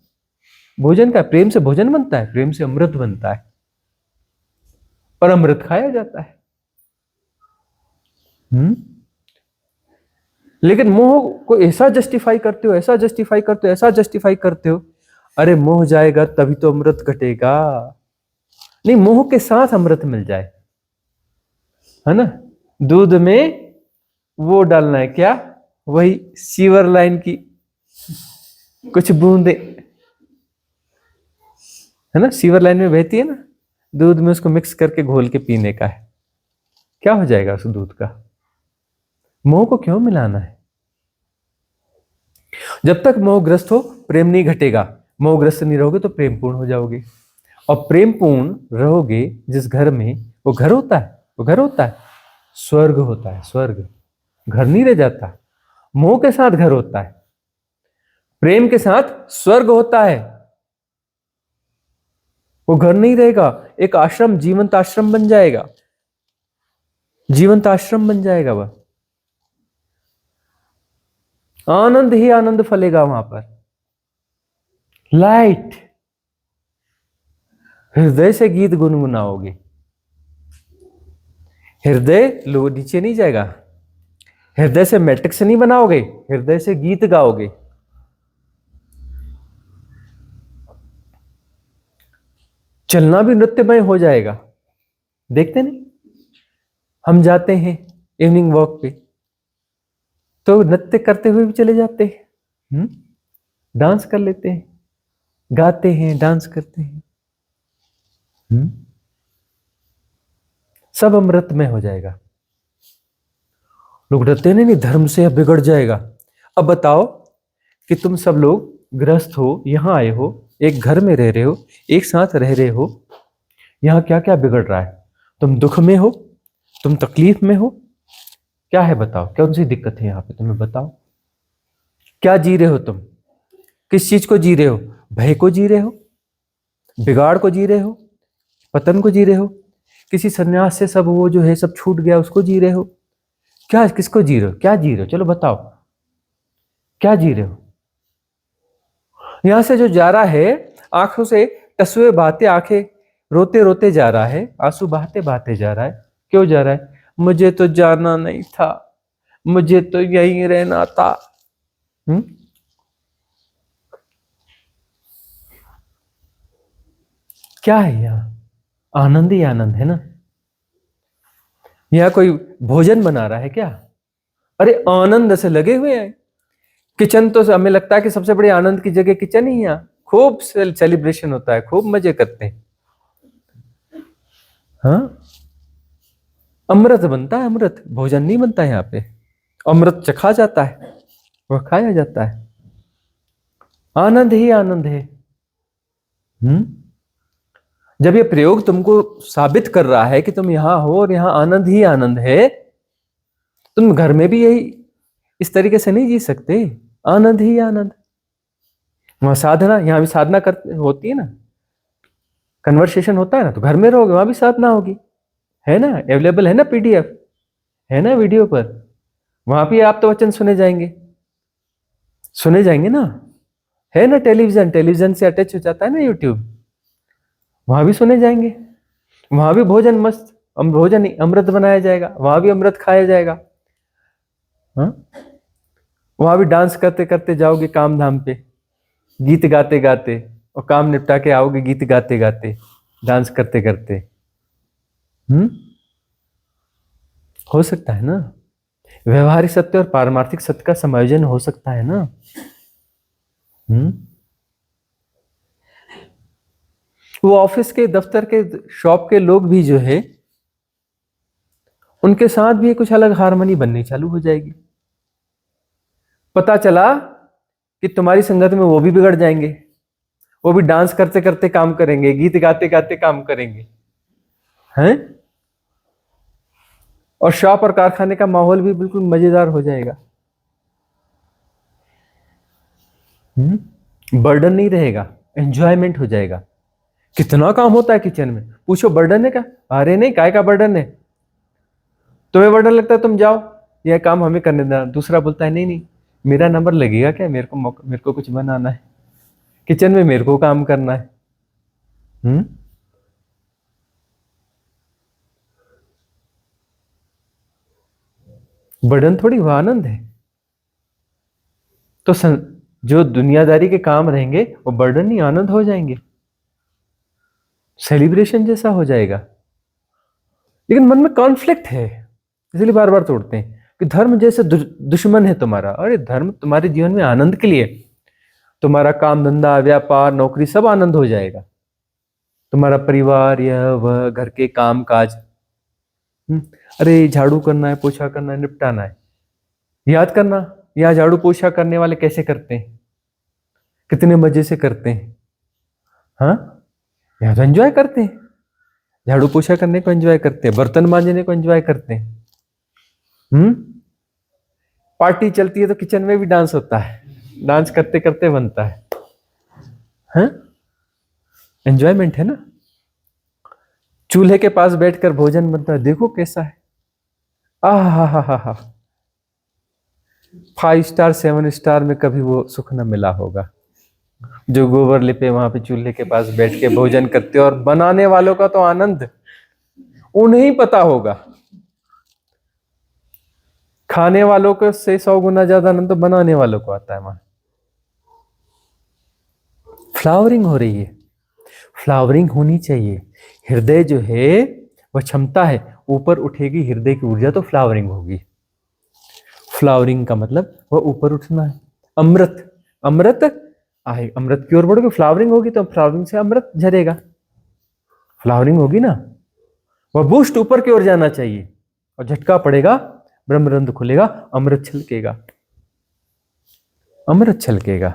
भोजन का प्रेम से भोजन बनता है, प्रेम से अमृत बनता है, पर अमृत खाया जाता है। लेकिन मोह को ऐसा जस्टिफाई करते हो, ऐसा जस्टिफाई करते हो, ऐसा जस्टिफाई करते हो, अरे मोह जाएगा तभी तो अमृत घटेगा। नहीं, मोह के साथ अमृत मिल जाए, है ना। दूध में वो डालना है, क्या? वही सीवर लाइन की कुछ बूंदे, है ना, सीवर लाइन में बहती है ना दूध में, उसको मिक्स करके घोल के पीने का है। क्या हो जाएगा उस दूध का? मोह को क्यों मिलाना है? जब तक मोहग्रस्त हो प्रेम नहीं घटेगा, मोहग्रस्त नहीं रहोगे तो प्रेम पूर्ण हो जाओगे। और प्रेम पूर्ण रहोगे जिस घर में, वो घर होता है, वो घर होता है, स्वर्ग होता है, स्वर्ग। घर नहीं रह जाता। मोह के साथ घर होता है, प्रेम के साथ स्वर्ग होता है। वो घर नहीं रहेगा, एक आश्रम, जीवंत आश्रम बन जाएगा, जीवंत आश्रम बन जाएगा। वह आनंद ही आनंद फलेगा वहां पर। लाइट, हृदय से गीत गुनगुनाओगे। हृदय लो नीचे नहीं जाएगा, हृदय से मैट्रिक्स नहीं बनाओगे, हृदय से गीत गाओगे। चलना भी नृत्यमय हो जाएगा। देखते नहीं, हम जाते हैं इवनिंग वॉक पे तो नृत्य करते हुए भी चले जाते हैं, डांस कर लेते हैं, गाते हैं, डांस करते हैं। सब अमृतमय हो जाएगा। लोग डरते नहीं, धर्म से बिगड़ जाएगा। अब बताओ कि तुम सब लोग गृहस्थ हो, यहां आए हो, एक घर में रह रहे हो, एक साथ रह रहे हो, यहां क्या क्या बिगड़ रहा है? तुम दुख में हो, तुम तकलीफ में हो, क्या है बताओ? कौन सी दिक्कत है यहां पे? तुम्हें बताओ, क्या जी रहे हो तुम? किस चीज को जी रहे हो? भय को जी रहे हो, बिगाड़ को जी रहे हो, पतन को जी रहे हो, किसी सन्यास से सब वो जो है सब छूट गया उसको जी रहे हो? क्या, किसको जी रहे हो? क्या जी रहे हो? चलो बताओ, क्या जी रहे हो? यहां से जो जा रहा है, आंखों से टसुए बहाते, आंखें रोते रोते जा रहा है, आंसू बहाते बहाते जा रहा है। क्यों जा रहा है? मुझे तो जाना नहीं था, मुझे तो यहीं रहना था। क्या है यहां? आनंद ही आनंद है ना। यहां कोई भोजन बना रहा है क्या? अरे आनंद से लगे हुए हैं। किचन तो हमें लगता है कि सबसे बड़ी आनंद की जगह किचन ही है। खूब सेलिब्रेशन होता है, खूब मजे करते हैं। हाँ, अमृत बनता है, अमृत। भोजन नहीं बनता है यहाँ पे, अमृत चखा जाता है, वह खाया जाता है। आनंद ही आनंद है। जब ये प्रयोग तुमको साबित कर रहा है कि तुम यहां हो और यहां आनंद ही आनंद है, तुम घर में भी यही इस तरीके से नहीं जी सकते। आनंद ही आनंद। वहां साधना, यहां भी साधना कर होती है ना, कन्वर्सेशन होता है ना, तो घर में रहोगे वहां भी साधना होगी, है ना, अवेलेबल है ना, पीडीएफ है ना वीडियो पर, वहां भी आप तो वचन सुने जाएंगे, सुने जाएंगे ना, है ना। टेलीविजन, टेलीविजन से अटैच हो जाता है ना यूट्यूब, वहां भी सुने जाएंगे। वहां भी भोजन मस्त, भोजन अमृत बनाया जाएगा, वहां भी अमृत खाया जाएगा। वहां भी डांस करते करते जाओगे काम धाम पे, गीत गाते गाते, और काम निपटा के आओगे गीत गाते गाते, डांस करते करते। हो सकता है ना, व्यवहारिक सत्य और पारमार्थिक सत्य का समायोजन हो सकता है ना। वो ऑफिस के, दफ्तर के, शॉप के लोग भी जो है, उनके साथ भी कुछ अलग हारमोनी बननी चालू हो जाएगी। पता चला कि तुम्हारी संगत में वो भी बिगड़ जाएंगे, वो भी डांस करते करते काम करेंगे, गीत गाते गाते काम करेंगे, हैं? और शॉप और कारखाने का माहौल भी बिल्कुल मजेदार हो जाएगा। बर्डन नहीं रहेगा, एंजॉयमेंट हो जाएगा। कितना काम होता है किचन में, पूछो बर्डन है क्या? अरे नहीं, काय का बर्डन है? तुम्हें बर्डन लगता है तुम जाओ, यह काम हमें करने देना। दूसरा बोलता है नहीं नहीं, मेरा नंबर लगेगा क्या? मेरे को कुछ बनाना है किचन में, मेरे को काम करना है। बर्डन थोड़ी, वो आनंद है। तो जो दुनियादारी के काम रहेंगे वो बर्डन नहीं, आनंद हो जाएंगे, सेलिब्रेशन जैसा हो जाएगा। लेकिन मन में कॉन्फ्लिक्ट है, इसलिए बार बार तोड़ते हैं कि धर्म जैसे दुश्मन है तुम्हारा। अरे धर्म तुम्हारे जीवन में आनंद के लिए, तुम्हारा काम धंधा, व्यापार, नौकरी सब आनंद हो जाएगा। तुम्हारा परिवार, यह वह, घर के काम काज, अरे झाड़ू करना है, पोछा करना है, निपटाना है, याद करना यहाँ झाड़ू पोछा करने वाले कैसे करते हैं, कितने मजे से करते हैं। हाँ, यहाँ तो एंजॉय करते हैं, झाड़ू पोछा करने को एंजॉय करते हैं, बर्तन मांजने को एंजॉय करते हैं। पार्टी चलती है तो किचन में भी डांस होता है, डांस करते करते बनता है। हाँ, एंजॉयमेंट है ना। चूल्हे के पास बैठकर भोजन बनता है, देखो कैसा है। आहा, 5 स्टार 7 स्टार में कभी वो सुख न मिला होगा जो गोबर लिपे वहां पे चूल्हे के पास बैठ के भोजन करते हो। और बनाने वालों का तो आनंद उन्हें ही पता होगा। खाने वालों को से 100 गुना ज्यादा आनंद तो बनाने वालों को आता है। वहां फ्लावरिंग हो रही है, फ्लावरिंग होनी चाहिए। हृदय जो है वह क्षमता है, ऊपर उठेगी हृदय की ऊर्जा तो फ्लावरिंग होगी। फ्लावरिंग का मतलब वह ऊपर उठना है। अमृत, अमृत आए, अमृत की ओर बढ़ोगे, फ्लावरिंग होगी तो फ्लावरिंग से अमृत झरेगा। फ्लावरिंग होगी ना, वह बूस्ट ऊपर की ओर जाना चाहिए और झटका पड़ेगा, ब्रह्मरंध्र खुलेगा, अमृत छलकेगा, अमृत छलकेगा।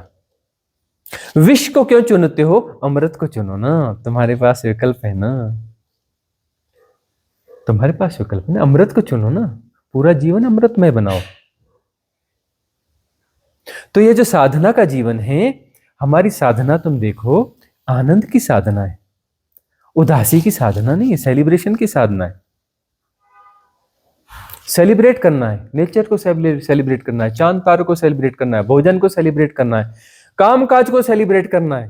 विष को क्यों चुनते हो? अमृत को चुनो ना, तुम्हारे पास विकल्प है ना, तुम्हारे पास विकल्प है ना, अमृत को चुनो ना, पूरा जीवन अमृतमय बनाओ। तो ये जो साधना का जीवन है, हमारी साधना तुम देखो, आनंद की साधना है, उदासी की साधना नहीं है, सेलिब्रेशन की साधना है। सेलिब्रेट करना है, नेचर को सेलिब्रेट करना है, चांद तारों को सेलिब्रेट करना है, भोजन को सेलिब्रेट करना है, काम काज को सेलिब्रेट करना है,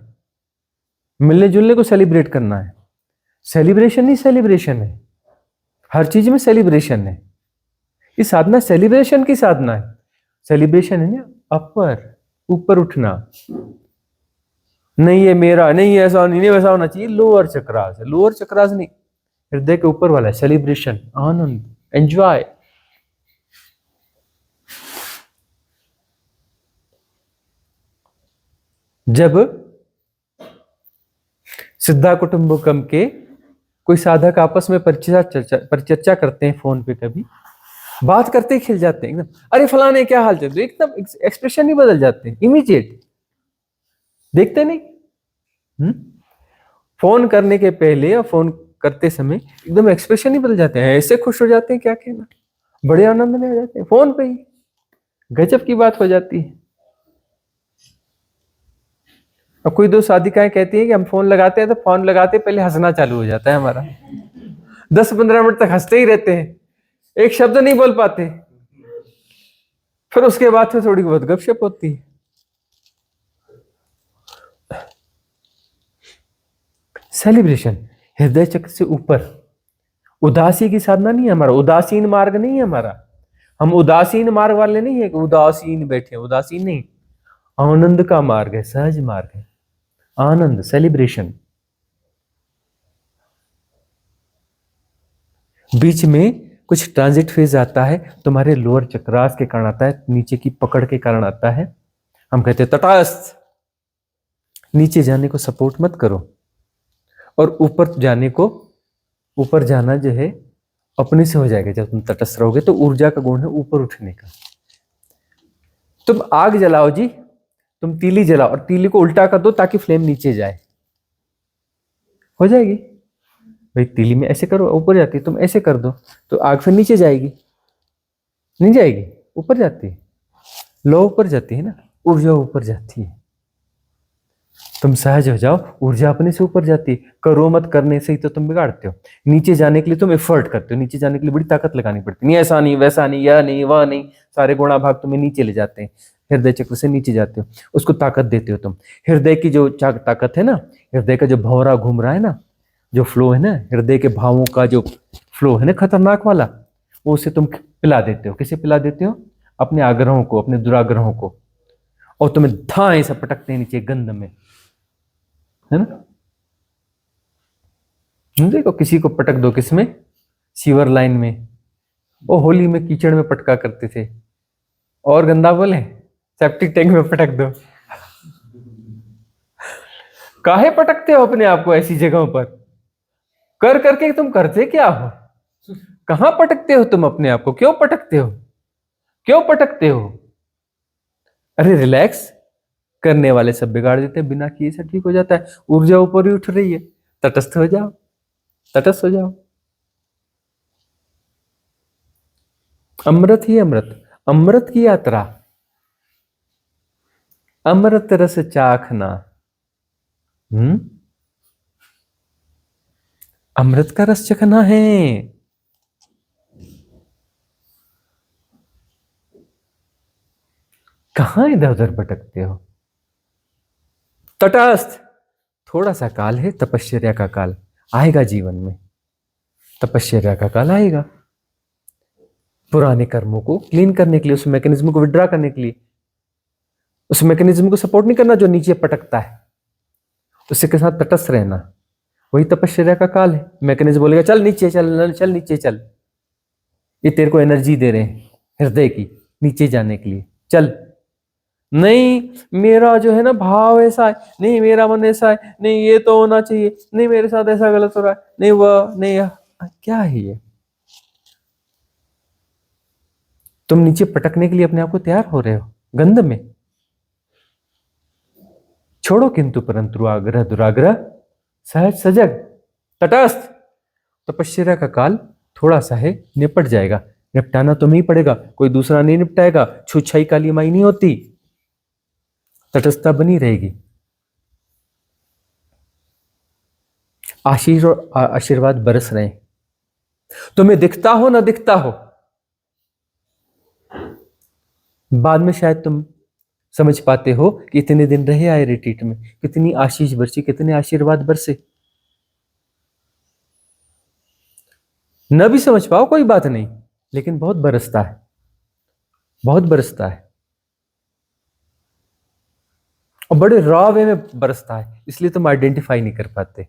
मिलने जुलने को सेलिब्रेट करना है। सेलिब्रेशन ही सेलिब्रेशन है, हर चीज में सेलिब्रेशन है। ये साधना सेलिब्रेशन की साधना है। सेलिब्रेशन है ना अपर, ऊपर उठना, नहीं ये मेरा, नहीं ऐसा नहीं वैसा होना चाहिए। लोअर चक्रास है, लोअर चक्रास नहीं, हृदय के ऊपर वाला है। सेलिब्रेशन, आनंद, एंजॉय। जब सिद्धा कुटुंबकम के कोई साधक आपस में परिचर्चा करते हैं फोन पे, कभी बात करते ही खिल जाते हैं एकदम, अरे फलाने क्या हाल चल, एकदम एक्सप्रेशन ही बदल जाते हैं इमीडिएट। देखते नहीं? फोन करने के पहले और फोन करते समय एकदम एक्सप्रेशन ही बदल जाते हैं, ऐसे खुश हो जाते हैं क्या कहना, बड़े आनंद में आ जाते हैं। फोन पे ही गजब की बात हो जाती है। अब कोई दो साधिकाएं कहती है कि हम फोन लगाते हैं तो फोन लगाते पहले हंसना चालू हो जाता है हमारा, 10-15 मिनट तक हंसते ही रहते हैं, एक शब्द नहीं बोल पाते, फिर उसके बाद फिर थोड़ी बहुत गपशप होती है। सेलिब्रेशन हृदय चक्र से ऊपर, उदासी की साधना नहीं है हमारा, उदासीन मार्ग नहीं है हमारा। हम उदासीन मार्ग वाले नहीं है कि उदासीन बैठे, उदासीन नहीं, आनंद का मार्ग है, सहज मार्ग है, आनंद, सेलिब्रेशन। बीच में कुछ ट्रांजिट फेज आता है, तुम्हारे लोअर चक्रास के कारण आता है, नीचे की पकड़ के कारण आता है। हम कहते हैं तटस्थ, नीचे जाने को सपोर्ट मत करो, और ऊपर जाने को, ऊपर जाना जो है अपने से हो जाएगा। जब तुम तटस्थ रहोगे तो ऊर्जा का गुण है ऊपर उठने का। तुम आग जलाओ जी, तुम तीली जलाओ और तीली को उल्टा कर दो ताकि फ्लेम नीचे जाए, हो जाएगी भाई। तीली में ऐसे करो ऊपर जाती है, तुम ऐसे कर दो तो आग फिर नीचे जाएगी, नहीं जाएगी, ऊपर जाती है। लो ऊपर जाती है ना, ऊर्जा ऊपर जाती है। तुम सहज हो जाओ, ऊर्जा अपने से ऊपर जाती है। करो मत करने से ही तो तुम बिगाड़ते हो। नीचे जाने के लिए तुम एफर्ट करते हो, नीचे जाने के लिए बड़ी ताकत लगानी पड़ती है। नहीं ऐसा नहीं, वैसा नहीं, यह नहीं, वह नहीं, सारे गुणा भाग तुम्हें नीचे ले जाते हैं। हृदय चक्र से नीचे जाते हो, उसको ताकत देते हो तुम। हृदय की जो ताकत है ना, हृदय का जो भंवरा घूम रहा है ना, जो फ्लो है ना, हृदय के भावों का जो फ्लो है ना खतरनाक वाला, वो उसे तुम पिला देते हो। किसे पिला देते हो? अपने आग्रहों को, अपने दुराग्रहों को, और तुम्हें धाएं से पटकते हैं नीचे गंध में, है ना। देखो किसी को पटक दो, किसमें? सीवर लाइन में। वो होली में कीचड़ में पटका करते थे, और गंदा बोले सेप्टिक टैंक में पटक दो। काहे पटकते हो अपने आप को ऐसी जगहों पर? कर करके तुम करते क्या हो? कहां पटकते हो तुम अपने आप को? क्यों पटकते हो? क्यों पटकते हो? अरे रिलैक्स, करने वाले सब बिगाड़ देते हैं, बिना किए सब ठीक हो जाता है। ऊर्जा ऊपर ही उठ रही है, तटस्थ हो जाओ, तटस्थ हो जाओ। अमृत ही अमृत, अमृत की यात्रा, अमृत रस चाखना। अमृत का रस चखना है। कहां इधर उधर भटकते हो? तटस्थ। थोड़ा सा काल है, तपश्चर्या का काल आएगा जीवन में, तपश्चर्या का काल आएगा पुराने कर्मों को क्लीन करने के लिए, उस मैकेनिज्म को विड्रा करने के लिए। उस मैकेनिज्म को सपोर्ट नहीं करना जो नीचे पटकता है, उसके साथ तटस्थ रहना, वही तपश्चर्या का काल है। मैकेनिज्म बोलेगा चल नीचे चल, चल नीचे चल, ये तेरे को एनर्जी दे रहे हैं हृदय की नीचे जाने के लिए, चल। नहीं मेरा जो है ना भाव ऐसा है, नहीं मेरा मन ऐसा है, नहीं ये तो होना चाहिए, नहीं मेरे साथ ऐसा गलत हो रहा है, नहीं वह नहीं यह, क्या है ये? तुम नीचे पटकने के लिए अपने आप को तैयार हो रहे हो गंध में। छोड़ो किंतु परंतु आग्रह दुराग्रह, सहज सजग तटस्थ। तपश्चर्या का काल थोड़ा सा है, निपट जाएगा। निपटाना तुम्हें ही पड़ेगा, कोई दूसरा नहीं निपटाएगा। छुछाई काली माई नहीं होती, तटस्थता बनी रहेगी। आशीष और आशीर्वाद बरस रहे हैं, तुम्हें दिखता हो ना दिखता हो। बाद में शायद तुम समझ पाते हो कि इतने दिन रहे आए रिट्रीट में, कितनी आशीष बरसी, कितने आशीर्वाद बरसे। न भी समझ पाओ कोई बात नहीं, लेकिन बहुत बरसता है, बहुत बरसता है, और बड़े रॉ वे में बरसता है, इसलिए तुम आइडेंटिफाई नहीं कर पाते।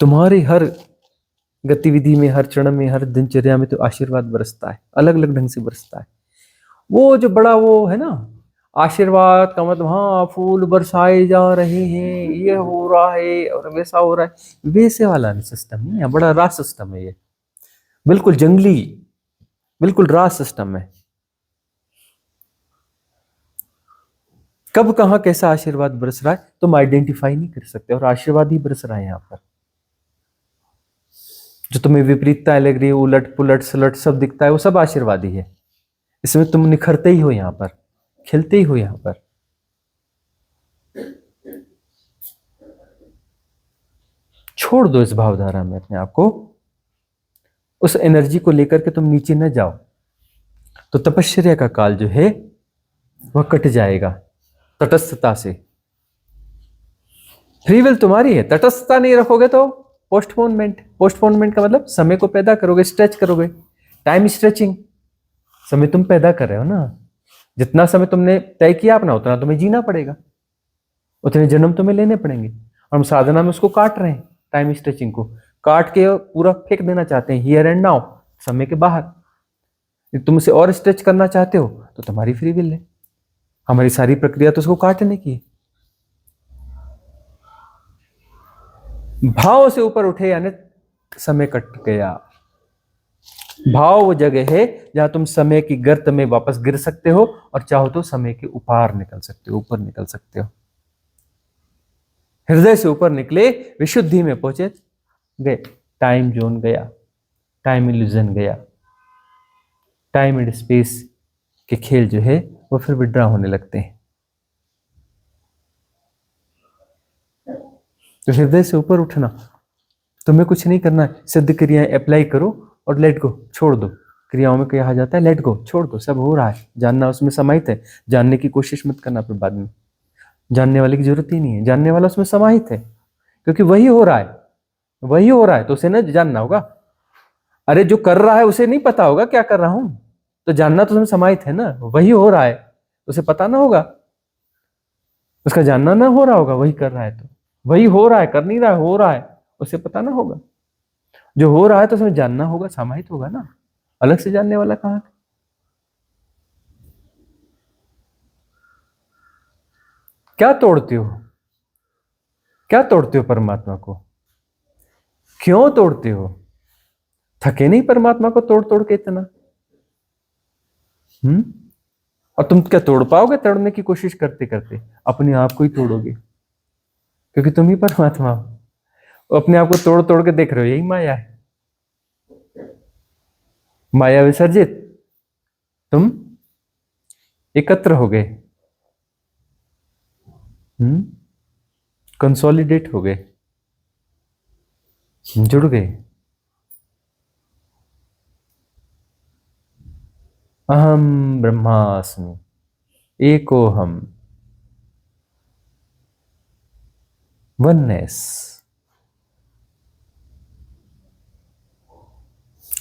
तुम्हारी हर गतिविधि में, हर क्षण में, हर दिनचर्या में तो आशीर्वाद बरसता है, अलग अलग ढंग से बरसता है। वो जो बड़ा वो है ना, आशीर्वाद का मतलब हाँ फूल बरसाए जा रहे हैं, ये हो रहा है और वैसा हो रहा है, वैसे वाला सिस्टम नहीं है, बड़ा रॉ सिस्टम है ये, बिल्कुल जंगली, बिल्कुल रॉ सिस्टम है। कब कहां कैसा आशीर्वाद बरस रहा है तुम आइडेंटिफाई नहीं कर सकते, और आशीर्वाद ही बरस रहा है यहां पर। जो तुम्हें विपरीतता लग रही है, उलट पुलट सलट सब दिखता है, वो सब आशीर्वाद ही है। इसमें तुम निखरते ही हो, यहां पर खिलते ही हो। यहां पर छोड़ दो इस भावधारा में अपने आप को, उस एनर्जी को लेकर के तुम नीचे न जाओ, तो तपश्चर्या का काल जो है वह कट जाएगा तटस्थता से। फ्री विल तुम्हारी है, तटस्थता नहीं रखोगे तो पोस्टपोनमेंट। पोस्टपोनमेंट का मतलब समय को पैदा करोगे, स्ट्रेच करोगे, टाइम स्ट्रेचिंग। समय तुम पैदा कर रहे हो ना, जितना समय तुमने तय किया अपना उतना तुम्हें जीना पड़ेगा, उतने जन्म तुम्हें लेने पड़ेंगे। और हम साधना में उसको काट रहे हैं, टाइम स्ट्रेचिंग को काट के पूरा फेंक देना चाहते हैं हियर एंड नाउ, समय के बाहर। तुम उसे और स्ट्रेच करना चाहते हो तो तुम्हारी फ्री विल है, हमारी सारी प्रक्रिया तो उसको काटने की है। भाव से ऊपर उठे यानी समय कट गया। भाव वो जगह है जहां तुम समय की गर्त में वापस गिर सकते हो, और चाहो तो समय के ऊपर निकल सकते हो, ऊपर निकल सकते हो। हृदय से ऊपर निकले, विशुद्धि में पहुंचे, गए, टाइम जोन गया, टाइम इल्यूजन गया, टाइम एंड स्पेस के खेल जो है वो फिर विड्रॉ होने लगते हैं। तो हृदय से ऊपर उठना, तुम्हें कुछ नहीं करना है, सिद्ध क्रियाएं अप्लाई करो और लेट गो, छोड़ दो। क्रियाओं में कहा जाता है लेट गो, छोड़ दो, सब हो रहा है, जानना उसमें समाहित है। जानने की कोशिश मत करना फिर बाद में, जानने वाले की जरूरत ही नहीं है, जानने वाला उसमें समाहित है, क्योंकि वही हो रहा है, वही हो रहा है, तो उसे ना जानना होगा। अरे जो कर रहा है उसे नहीं पता होगा क्या कर रहा हूं, तो जानना तो उसमें समाहित है ना, वही हो रहा है, उसे पता ना होगा, उसका जानना ना हो रहा होगा, वही कर रहा है, तो वही हो रहा है, कर नहीं रहा है, हो रहा है, उसे पता ना होगा। जो हो रहा है तो उसमें जानना होगा, समाहित होगा ना, अलग से जानने वाला कहां है? क्या तोड़ते हो, क्या तोड़ते हो परमात्मा को? क्यों तोड़ते हो? थके नहीं परमात्मा को तोड़ तोड़ के इतना? और तुम क्या तोड़ पाओगे? तोड़ने की कोशिश करते करते अपने आप को ही तोड़ोगे, क्योंकि तुम ही परमात्मा हो। अपने आप को तोड़ तोड़ के देख रहे हो, यही माया है। माया विसर्जित, तुम एकत्र हो गए, कंसोलिडेट हो गए, जुड़ गए। अहम ब्रह्मास्मि एकोहम, वननेस।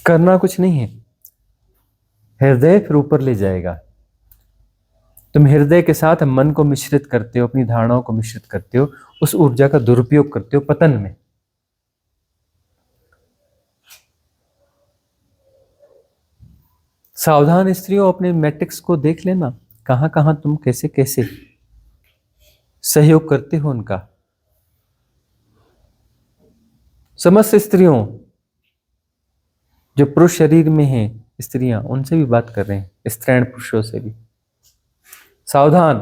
करना कुछ नहीं है, हृदय फिर ऊपर ले जाएगा। तुम हृदय के साथ मन को मिश्रित करते हो, अपनी धारणाओं को मिश्रित करते हो, उस ऊर्जा का दुरुपयोग करते हो पतन में। सावधान स्त्रियों, अपने मैट्रिक्स को देख लेना, कहां कहां तुम कैसे कैसे सहयोग करते हो उनका। समस्त स्त्रियों, जो पुरुष शरीर में हैं स्त्रियां, उनसे भी बात कर रहे हैं, स्त्रैण पुरुषों से भी सावधान।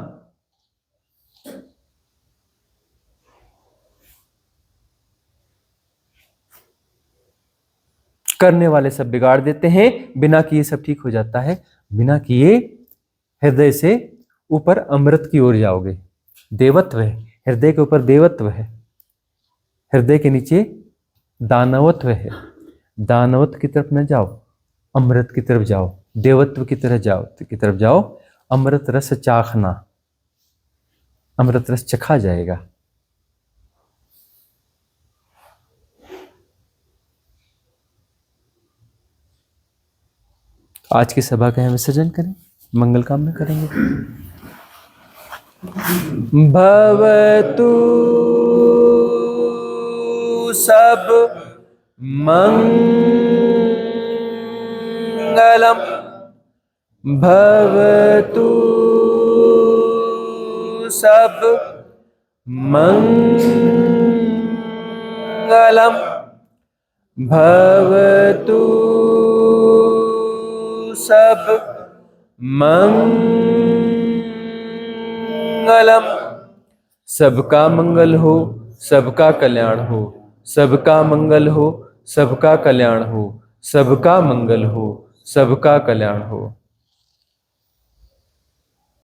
करने वाले सब बिगाड़ देते हैं, बिना किए सब ठीक हो जाता है। बिना किए हृदय से ऊपर अमृत की ओर जाओगे। देवत्व है, हृदय के ऊपर देवत्व है, हृदय के नीचे दानवत्व है। दानवत्व की तरफ न जाओ, अमृत की तरफ जाओ, देवत्व की तरफ जाओ। अमृत रस चाखना, अमृत रस चखा जाएगा। आज की सभा का हम विसर्जन करें, मंगल कामना करेंगे। भवतु सब मंगलम, भवतु सब मंगलम, भवतु सब मंगलम। सबका मंगल हो, सबका कल्याण हो, सबका मंगल हो, सबका कल्याण हो, सबका मंगल हो, सबका कल्याण हो।